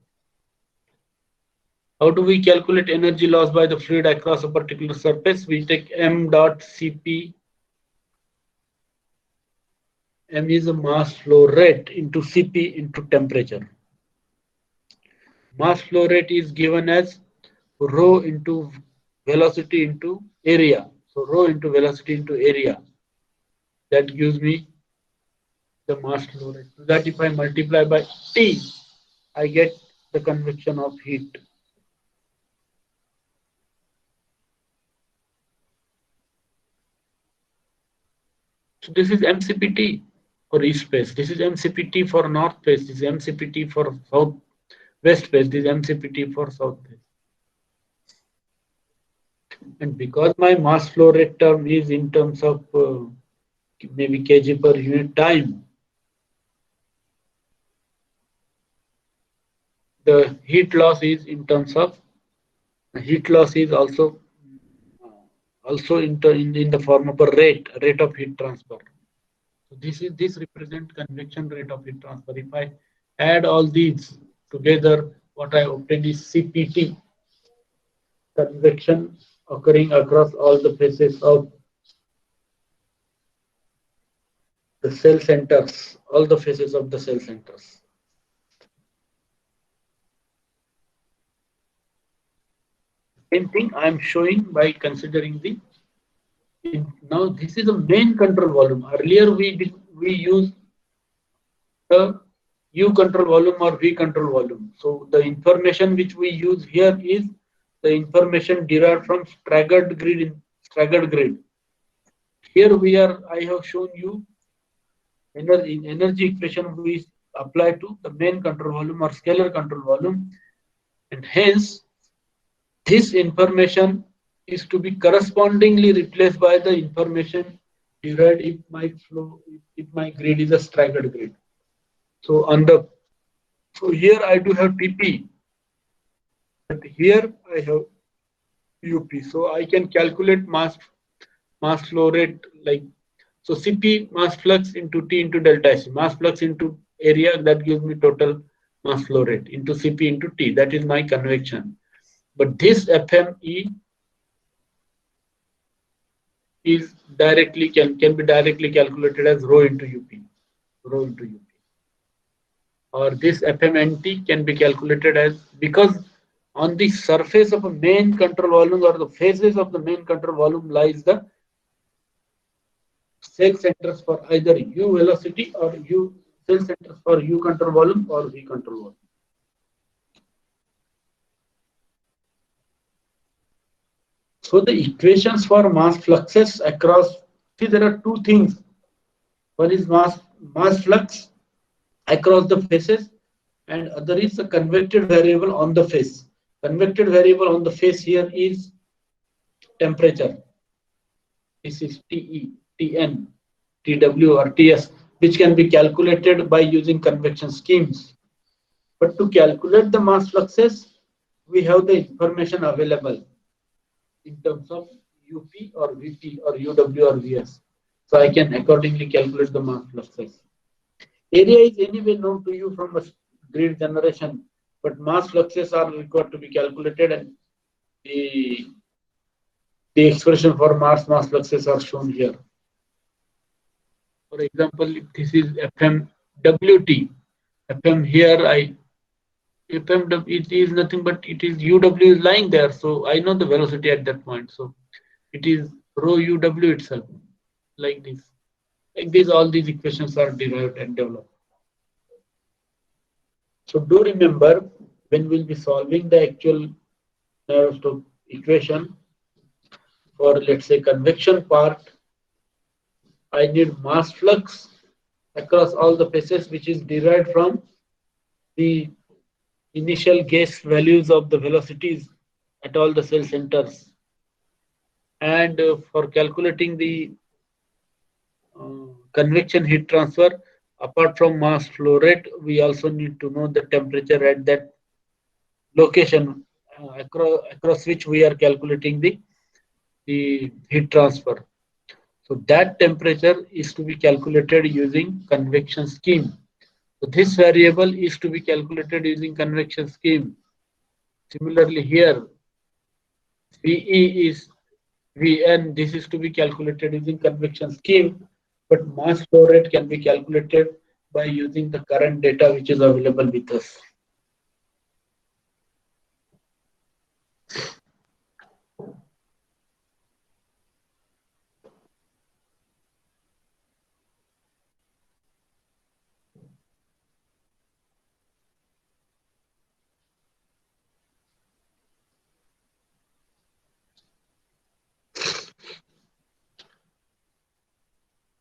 How do we calculate energy lost by the fluid across a particular surface? We take m dot Cp. M is a mass flow rate into Cp into temperature. Mass flow rate is given as rho into velocity into area. So rho into velocity into area. That gives me the mass flow rate. So that if I multiply by T, I get the convection of heat. So this is MCPT for east phase. This is MCPT for north phase. This is MCPT for south west phase. This is MCPT for south phase. And because my mass flow rate term is in terms of maybe kg per unit time, the heat loss is in terms of heat loss is also in the form of a rate of heat transfer. So this represent convection rate of heat transfer. If I add all these together, what I obtain is CPT, convection occurring across all the faces of the cell centers, all the faces of the cell centers. Same thing I am showing by considering the now this is a main control volume. Earlier we used the U control volume or V control volume. So the information which we use here is the information derived from staggered grid in staggered grid. Here I have shown you energy equation we apply to the main control volume or scalar control volume, and hence this information is to be correspondingly replaced by the information derived if my grid is a staggered grid. So here I do have TP, but here I have UP. So I can calculate mass flow rate like so Cp mass flux into T into delta S. Mass flux into area, that gives me total mass flow rate into Cp into T. That is my convection. But this FME is can be directly calculated as rho into UP. Rho into UP. Or this FMNT can be calculated as, because on the surface of a main control volume or the faces of the main control volume lies the cell centers for either U velocity or U cell centers for U control volume or V control volume. So the equations for mass fluxes across, see there are two things. One is mass flux across the faces, and other is the convected variable on the face. Convected variable on the face here is temperature. This is TE, TN, TW or TS, which can be calculated by using convection schemes. But to calculate the mass fluxes, we have the information available in terms of UP or VP or UW or VS. So I can accordingly calculate the mass fluxes. Area is anyway known to you from a grid generation, but mass fluxes are required to be calculated, and the expression for mass fluxes are shown here. For example, if this is FMWT, FM here it is nothing but it is UW is lying there, so I know the velocity at that point. So it is rho UW itself, like this. Like this, all these equations are derived and developed. So do remember, when we'll be solving the actual Navier-Stokes equation for, let's say, convection part, I need mass flux across all the faces, which is derived from the initial guess values of the velocities at all the cell centers. And for calculating the convection heat transfer, apart from mass flow rate, we also need to know the temperature at that location across which we are calculating the heat transfer. So that temperature is to be calculated using convection scheme. So this variable is to be calculated using convection scheme. Similarly here, VE is Vn, this is to be calculated using convection scheme, but mass flow rate can be calculated by using the current data which is available with us.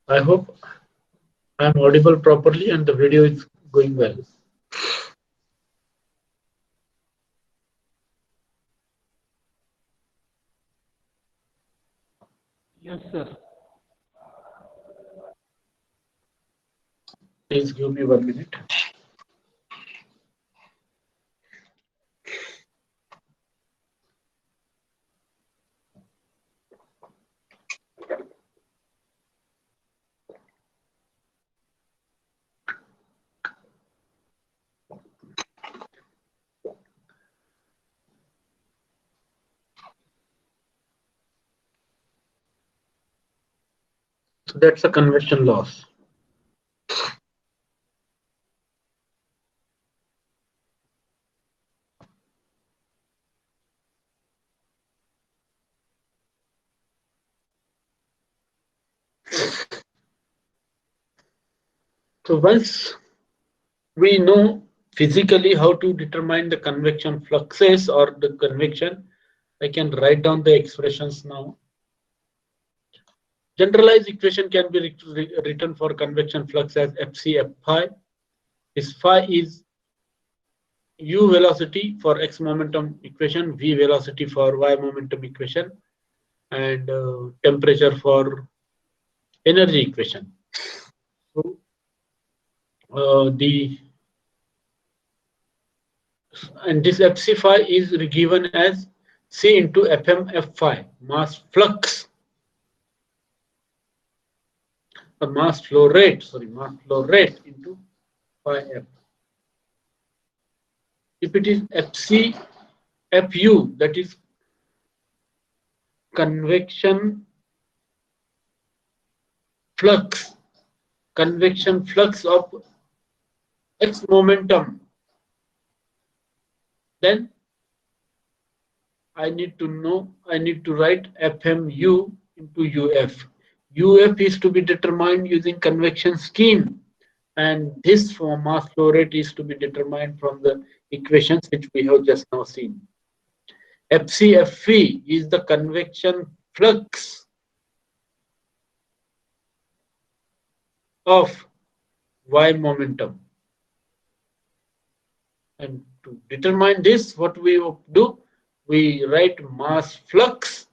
I hope I am audible properly and the video is going well. Yes, sir. Please give me 1 minute. So that's a convection loss. So once we know physically how to determine the convection fluxes or the convection, I can write down the expressions now. Generalized equation can be written for convection flux as Fc F phi. This phi is u velocity for x momentum equation, v velocity for y momentum equation, and temperature for energy equation. So this Fc phi is given as C into Fm F phi, mass flux, the mass flow rate into phi f. If it is Fc Fu, that is convection flux of x momentum, then I need to write Fmu into Uf. Uf is to be determined using convection scheme, and this for mass flow rate is to be determined from the equations which we have just now seen. FCFV is the convection flux of y momentum. And to determine this, what we do, we write mass flux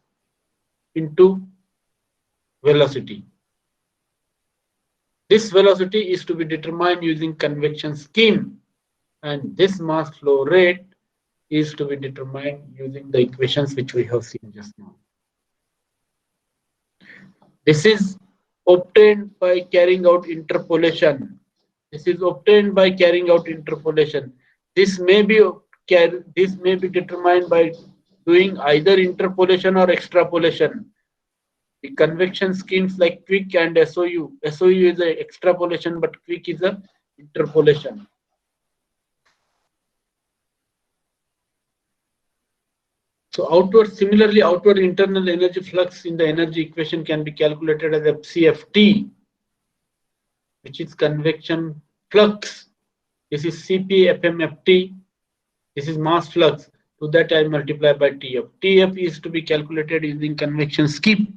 into velocity. This velocity is to be determined using convection scheme, and this mass flow rate is to be determined using the equations which we have seen just now. This is obtained by carrying out interpolation. This may be determined by doing either interpolation or extrapolation. The convection schemes like Quick and SOU. SOU is an extrapolation, but Quick is a interpolation. So similarly, outward internal energy flux in the energy equation can be calculated as FCFT, which is convection flux. This is Cp FmFT. This is mass flux. To that I multiply by Tf. Tf is to be calculated using convection scheme,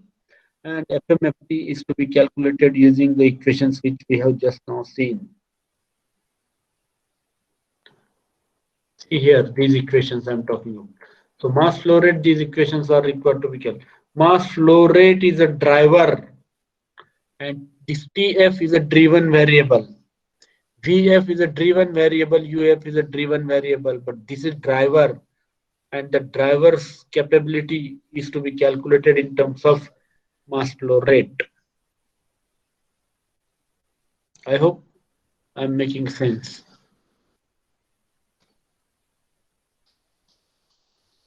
and FmFT is to be calculated using the equations which we have just now seen. See here, these equations I am talking about. So mass flow rate, these equations are required to be calculated. Mass flow rate is a driver, and this Tf is a driven variable. Vf is a driven variable, Uf is a driven variable, but this is driver, and the driver's capability is to be calculated in terms of mass flow rate. I hope I'm making sense.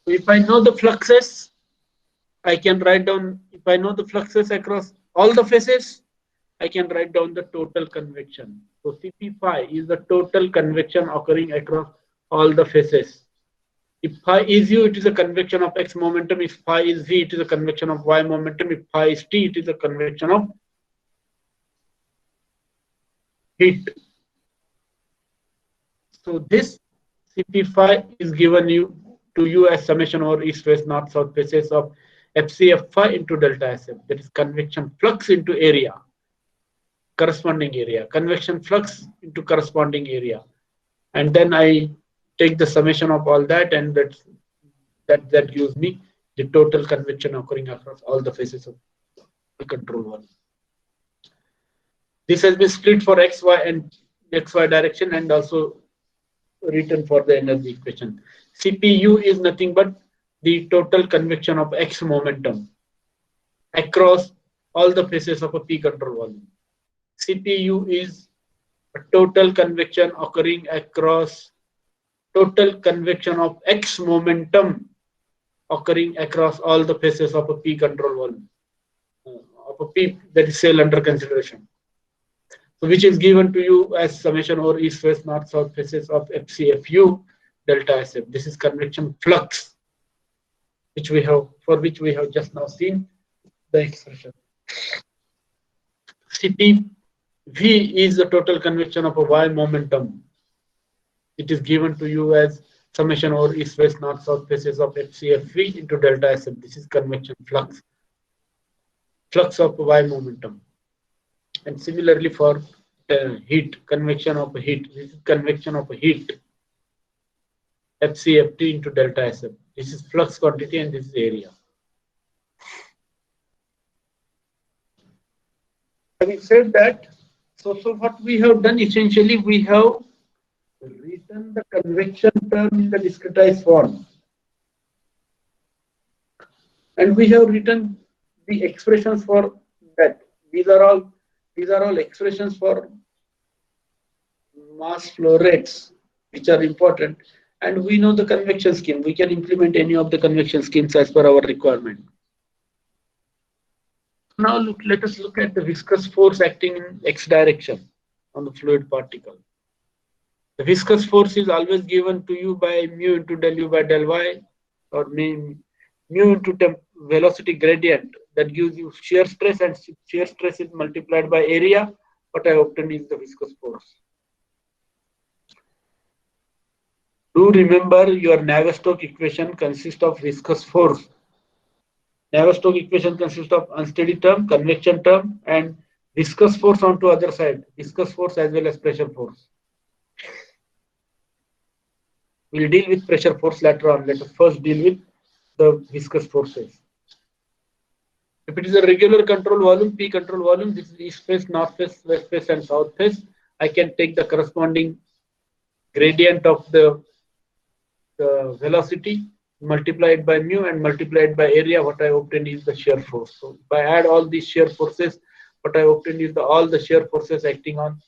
If I know the fluxes, I can write down, if I know the fluxes across all the phases, I can write down the total convection. So Cp phi is the total convection occurring across all the phases. If phi is u, it is a convection of x momentum. If phi is v, it is a convection of y momentum. If phi is t, it is a convection of heat. So this Cp phi is given to you as summation over east, west, north, south phases of FCF phi into delta SF. That is convection flux into area, corresponding area, convection flux into corresponding area, and then I take the summation of all that, and that gives me the total convection occurring across all the phases of the control volume. This has been split for xy and xy direction, and also written for the energy equation. Cpu is nothing but the total convection of x momentum across all the phases of a P control volume. Cpu is a total convection occurring across total convection of x momentum occurring across all the phases of a P control volume, of a PEEP, that is cell under consideration. So which is given to you as summation over east, west, north, south faces of FCFU delta SF. This is convection flux, which we have just now seen the expression. Cp V is the total convection of a Y momentum. It is given to you as summation over east, west, north, south faces of FCFV into delta SF. This is convection flux of Y momentum. And similarly for heat, convection of heat. This is convection of heat, FCFT into delta SF. This is flux quantity and this is area. Having said that, so what we have done essentially, we have written the convection term in the discretized form, and we have written the expressions for that. These are all expressions for mass flow rates, which are important, and we know the convection scheme. We can implement any of the convection schemes as per our requirement. Now let us look at the viscous force acting in x direction on the fluid particle. The viscous force is always given to you by mu into del u by del y, or mu into velocity gradient. That gives you shear stress, and shear stress is multiplied by area. What I obtained is the viscous force. Do remember your Navier-Stokes equation consists of viscous force. Navier-Stokes equation consists of unsteady term, convection term, and viscous force onto other side. Viscous force as well as pressure force. We'll deal with pressure force later on. Let us first deal with the viscous forces. If it is a regular control volume, P control volume, this is east face, north face, west face, and south face. I can take the corresponding gradient of the velocity, multiply it by mu and multiply it by area. What I obtain is the shear force. So if I add all these shear forces, what I obtain is all the shear forces acting on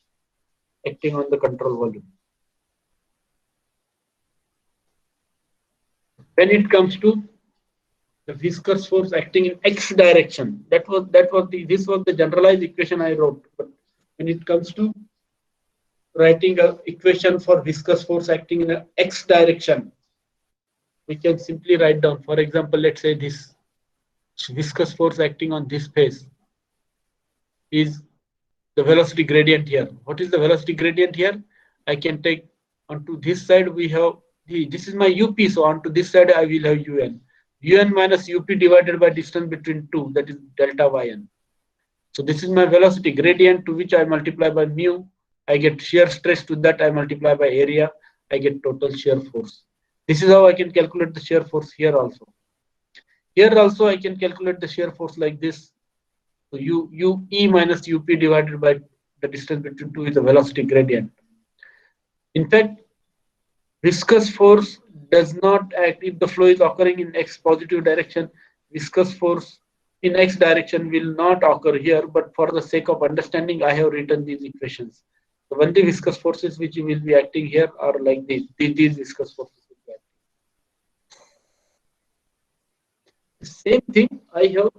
the control volume. When it comes to the viscous force acting in x direction, this was the generalized equation I wrote. But when it comes to writing an equation for viscous force acting in an x direction, we can simply write down, for example, let's say this viscous force acting on this face is the velocity gradient here. What is the velocity gradient here? I can take onto this side, we have this is my UP, so onto this side I will have UN. UN minus UP divided by distance between two, that is delta YN. So this is my velocity gradient, to which I multiply by mu. I get shear stress, to that I multiply by area. I get total shear force. This is how I can calculate the shear force here also. Here also I can calculate the shear force like this. So UE minus UP divided by the distance between two is the velocity gradient. In fact, viscous force does not act if the flow is occurring in x positive direction. Viscous force in x direction will not occur here, but for the sake of understanding, I have written these equations. So when the viscous forces which will be acting here are like these viscous forces. The same thing I have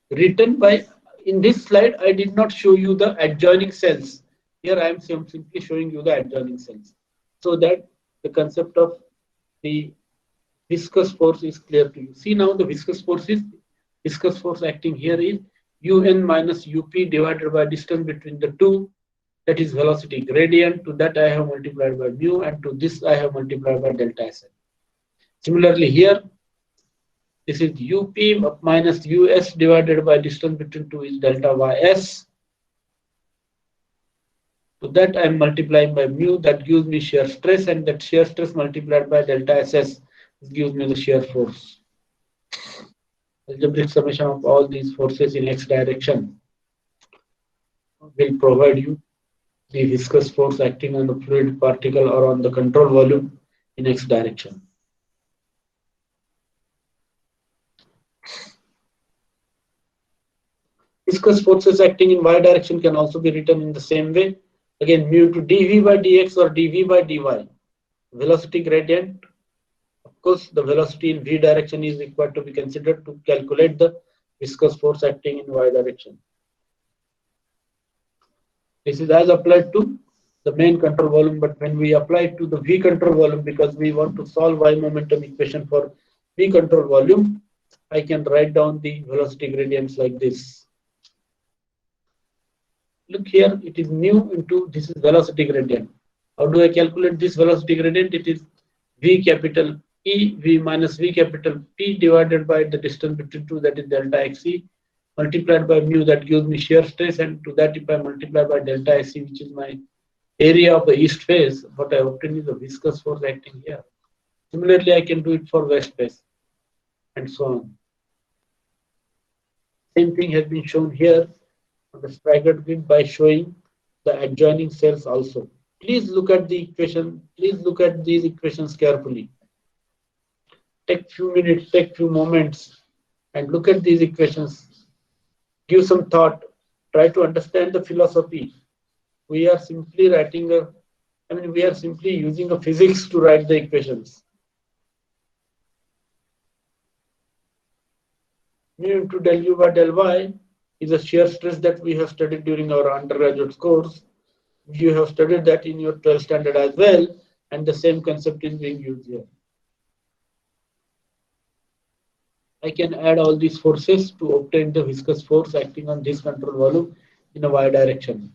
written by, in this slide, I did not show you the adjoining cells. Here I am simply showing you the adjoining cells, so that the concept of the viscous force is clear to you. See now the viscous force acting here is UN minus UP divided by distance between the two, that is velocity gradient. To that I have multiplied by mu, and to this I have multiplied by delta SL. Similarly here, this is UP minus US divided by distance between two is delta YS. So that I am multiplying by mu, that gives me shear stress, and that shear stress multiplied by delta SS gives me the shear force. Algebraic summation of all these forces in x direction will provide you the viscous force acting on the fluid particle or on the control volume in x direction. Viscous forces acting in y direction can also be written in the same way. Again, mu to dv by dx or dv by dy. Velocity gradient. Of course, the velocity in v direction is required to be considered to calculate the viscous force acting in y direction. This is as applied to the main control volume, but when we apply it to the V control volume, because we want to solve y momentum equation for V control volume, I can write down the velocity gradients like this. Look here, it is nu into, this is velocity gradient. How do I calculate this velocity gradient? It is V capital E, V minus V capital T divided by the distance between two, that is delta XE, multiplied by mu, that gives me shear stress, and to that if I multiply by delta SE, which is my area of the east face, what I obtain is the viscous force acting here. Similarly, I can do it for west face and so on. Same thing has been shown here on the staggered grid by showing the adjoining cells also. Please look at the equation. Please look at these equations carefully. Take few minutes, take few moments, and look at these equations. Give some thought. Try to understand the philosophy. We are simply writing we are simply using a physics to write the equations. Mu into del u by del y is a shear stress that we have studied during our undergraduate course. You have studied that in your 12th standard as well, and the same concept is being used here. I can add all these forces to obtain the viscous force acting on this control volume in a y direction.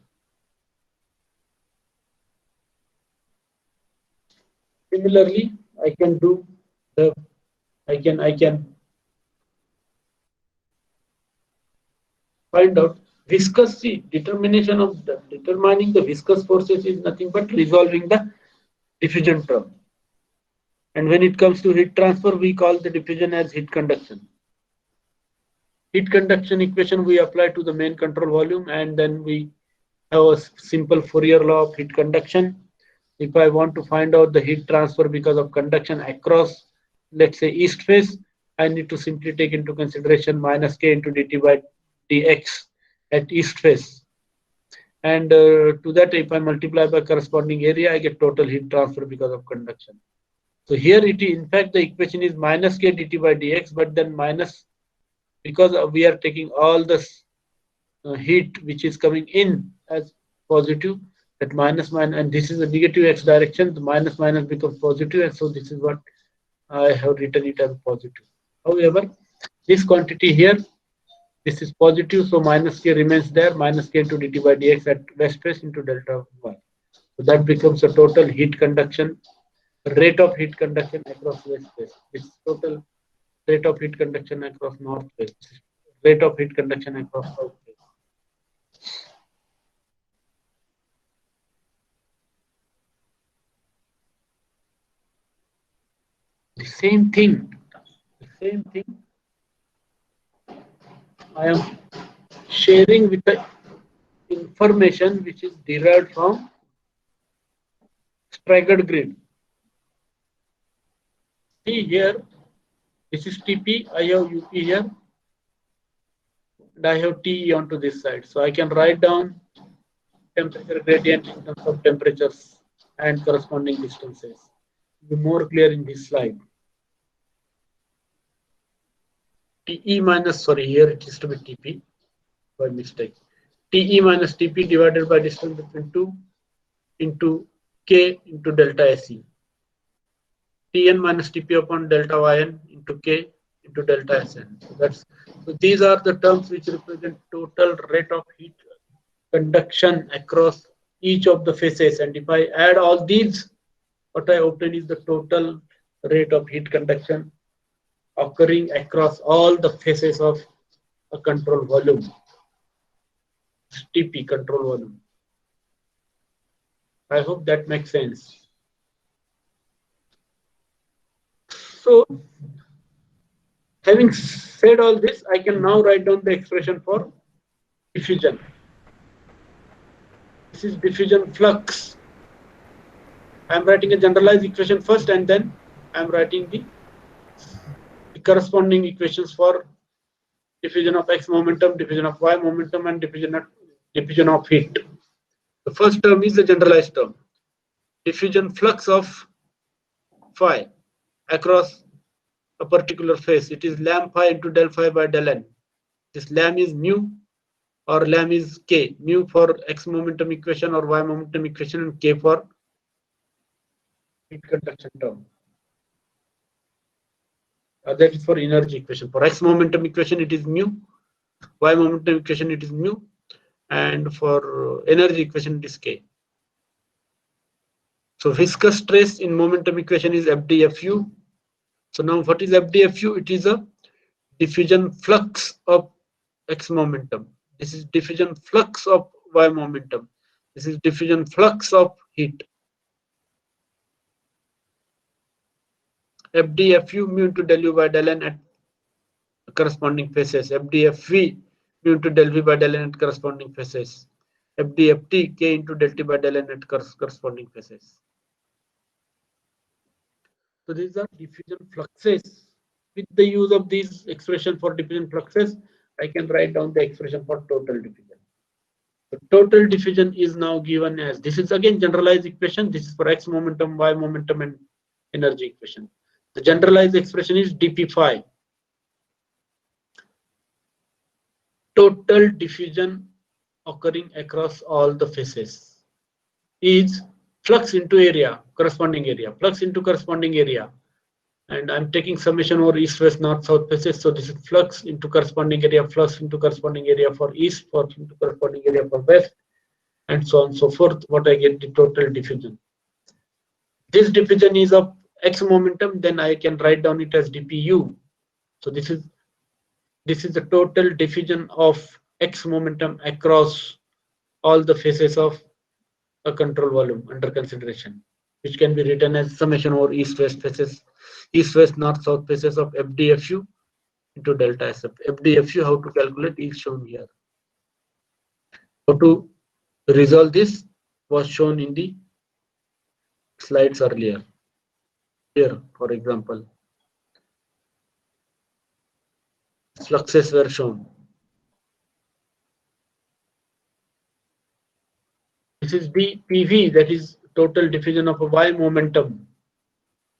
Similarly, I can do the I can find out viscosity. Determination of determining the viscous forces is nothing but resolving the diffusion term. And when it comes to heat transfer, we call the diffusion as heat conduction. Heat conduction equation we apply to the main control volume, and then we have a simple Fourier law of heat conduction. If I want to find out the heat transfer because of conduction across, let's say, east face, I need to simply take into consideration minus k into dt by dx at east face. And to that, if I multiply by corresponding area, I get total heat transfer because of conduction. So here it is, in fact, the equation is minus k dt by dx, but then minus, because we are taking all this heat which is coming in as positive, that minus, and this is a negative x direction, the minus becomes positive, and so this is what I have written it as positive. However, this quantity here, this is positive, so minus k remains there, minus k into dt by dx at west face into delta y. So that becomes a total heat conduction, rate of heat conduction across west face. This is total rate of heat conduction across north face, rate of heat conduction across south face. The same thing I am sharing with the information which is derived from staggered grid. See here, this is TP, I have UP here, and I have TE onto this side. So I can write down temperature gradient in terms of temperatures and corresponding distances. Be more clear in this slide. TE minus, sorry, here it is to be TP by mistake. TE minus TP divided by distance between two into K into delta SE. Tn minus TP upon delta Yn into K into delta Sn. So these are the terms which represent total rate of heat conduction across each of the faces, and if I add all these, what I obtain is the total rate of heat conduction occurring across all the faces of a control volume, TP control volume. I hope that makes sense. So, having said all this, I can now write down the expression for diffusion. This is diffusion flux. I am writing a generalized equation first, and then I am writing the corresponding equations for diffusion of x momentum, diffusion of y momentum, and diffusion of heat. The first term is the generalized term. Diffusion flux of phi across a particular phase. It is lam phi into del phi by del n. This lam is mu or lam is k. Mu for x momentum equation or y momentum equation, and k for heat conduction term. That is for energy equation. For x momentum equation, it is mu. Y momentum equation, it is mu. And for energy equation, it is k. So viscous stress in momentum equation is FdFu. So now what is FdFu? It is a diffusion flux of x momentum. This is diffusion flux of y momentum. This is diffusion flux of heat. FdFu mu into del U by del N at corresponding phases. FdFv mu into del V by del N at corresponding phases. FdFt k into del T by del N at corresponding phases. So these are diffusion fluxes. With the use of these expression for diffusion fluxes, I can write down the expression for total diffusion. The total diffusion is now given as, this is again generalized equation. This is for x momentum, y momentum, and energy equation. The generalized expression is dp phi. Total diffusion occurring across all the phases is flux into area, corresponding area, flux into corresponding area. And I'm taking summation over east, west, north, south phases. So this is flux into corresponding area, flux into corresponding area for east, flux into corresponding area for west, and so on and so forth. What I get the total diffusion. This diffusion is of x momentum, then I can write down it as dpu. So this is the total diffusion of x momentum across all the phases of a control volume under consideration, which can be written as summation over east, west phases, east, west, north, south phases of FdFu into delta SF. FdFu, how to calculate is shown here. How to resolve this was shown in the slides earlier. Here, for example, fluxes were shown. This is dPV, that is total diffusion of a y momentum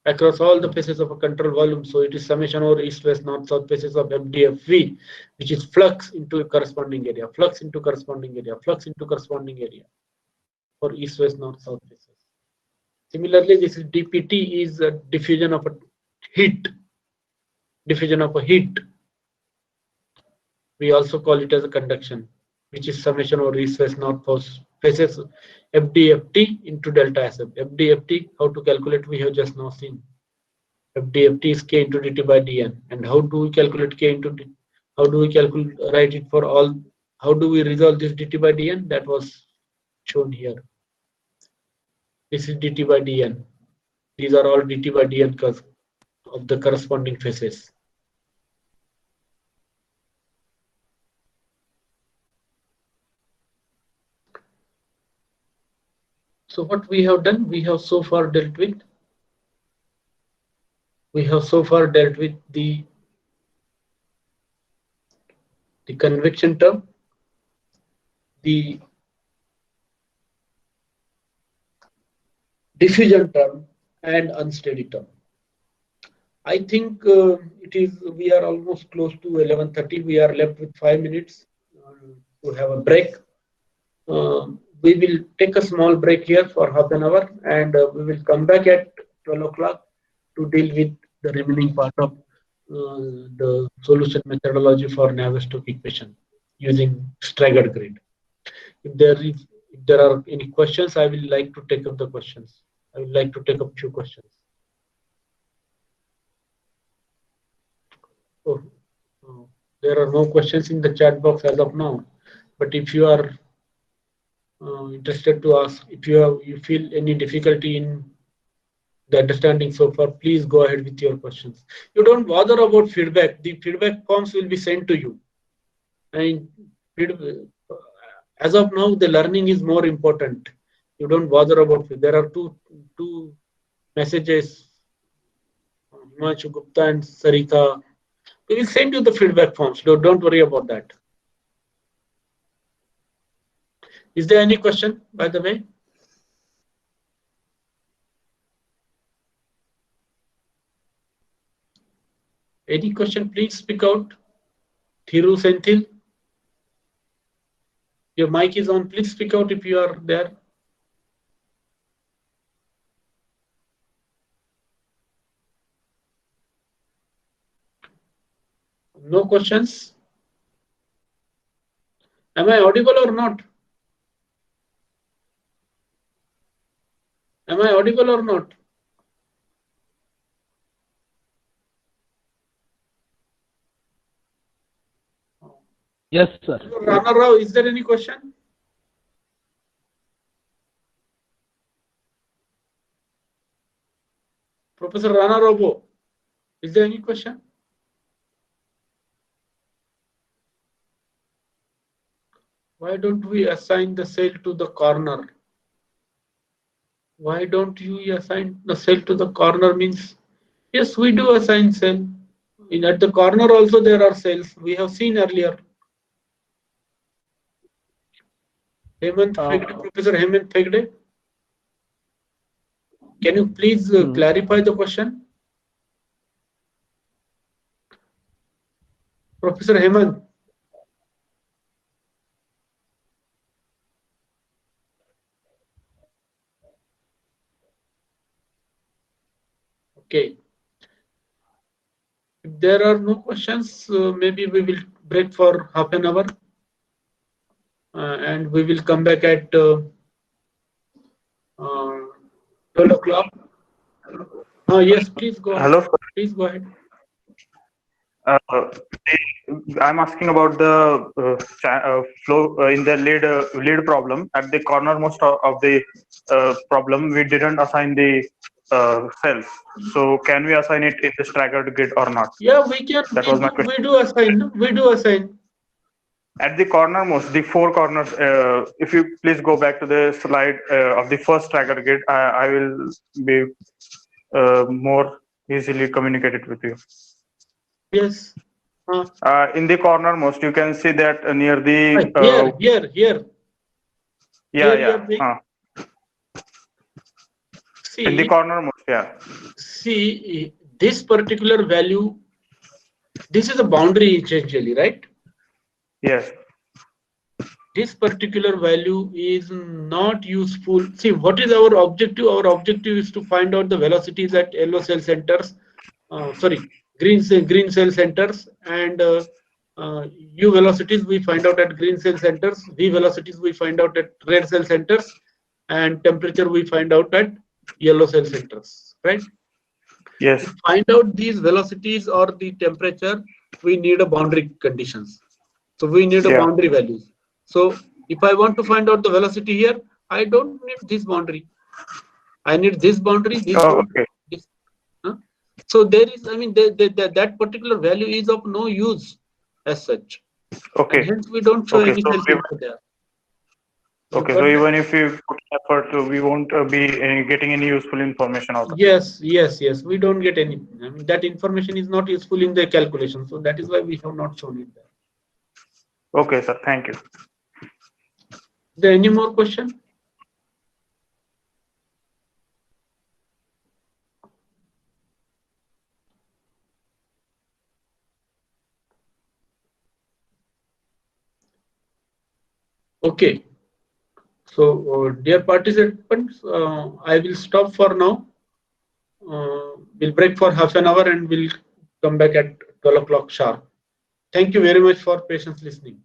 across all the phases of a control volume. So it is summation over east, west, north, south phases of FdFv, which is flux into a corresponding area, flux into corresponding area, flux into corresponding area for east, west, north, south phases. Similarly, this is dPt is a diffusion of a heat. Diffusion of a heat. We also call it as a conduction, which is summation over east, west, north, south phases FdFt into delta SF. FdFt, how to calculate, we have just now seen. FdFt is k into dt by dn. And how do we calculate k into dt? How do we calculate, write it for all? How do we resolve this dt by dn? That was shown here. This is dt by dn. These are all dt by dn curves of the corresponding phases. So what we have done, we have so far dealt with the convection term, the diffusion term, and unsteady term. I think we are almost close to 11:30. We are left with 5 minutes to have a break. We will take a small break here for half an hour, and we will come back at 12 o'clock to deal with the remaining part of the solution methodology for Navier-Stokes equation using staggered grid. If there are any questions, I will like to take up the questions. I would like to take up few questions. Oh, there are no questions in the chat box as of now. But if you are interested to ask, if you feel any difficulty in the understanding so far, please go ahead with your questions. You don't bother about feedback. The feedback forms will be sent to you. And as of now, the learning is more important. You don't bother about it. There are two messages, Himanshu Gupta and Sarita. We will send you the feedback forms. Don't worry about that. Is there any question, by the way? Any question, please speak out. Thiru Senthil, your mic is on. Please speak out if you are there. No questions? Am I audible or not? Am I audible or not? Yes, sir. Rana Rao, is there any question? Professor Rana Rao, is there any question? Why don't we assign the cell to the corner? Why don't you assign the cell to the corner means, yes, we do assign cell. At the corner also there are cells. We have seen earlier. Hemant Phegde, Professor Hemant Phegde, can you please clarify the question? Professor Hemant. Okay. If there are no questions, maybe we will break for half an hour. And we will come back at 12 o'clock. Yes, please go ahead. Hello, sir. Please go ahead. I'm asking about the flow in the lead problem. At the cornermost of the problem, we didn't assign the cells. So can we assign it in the staggered grid or not? Yeah, we can. That was my question. We do assign. We do assign. At the cornermost, the four corners. If you please go back to the slide of the first staggered grid, I will be more easily communicated with you. Yes. In the cornermost, you can see that near the here. Yeah. See, in the cornermost, yeah. See, this particular value, this is a boundary essentially, right? Yes. This particular value is not useful. See, what is our objective? Our objective is to find out the velocities at yellow cell centers. Green cell centers, and U velocities we find out at green cell centers. V velocities we find out at red cell centers, and temperature we find out at yellow cell centers. Right? Yes. To find out these velocities or the temperature, we need a boundary conditions. So we need a boundary values. So if I want to find out the velocity here, I don't need this boundary. I need this boundary. This boundary. Okay. This, So there is, I mean, that particular value is of no use as such. Okay. And hence we don't show any cells there. Okay, so even if we put effort, we won't be getting any useful information out of it. Yes. We don't get any. I mean, that information is not useful in the calculation. So that is why we have not shown it there. Okay, sir. Thank you. Is there any more question? Okay. So, dear participants, I will stop for now. We'll break for half an hour and we'll come back at 12 o'clock sharp. Thank you very much for patience listening.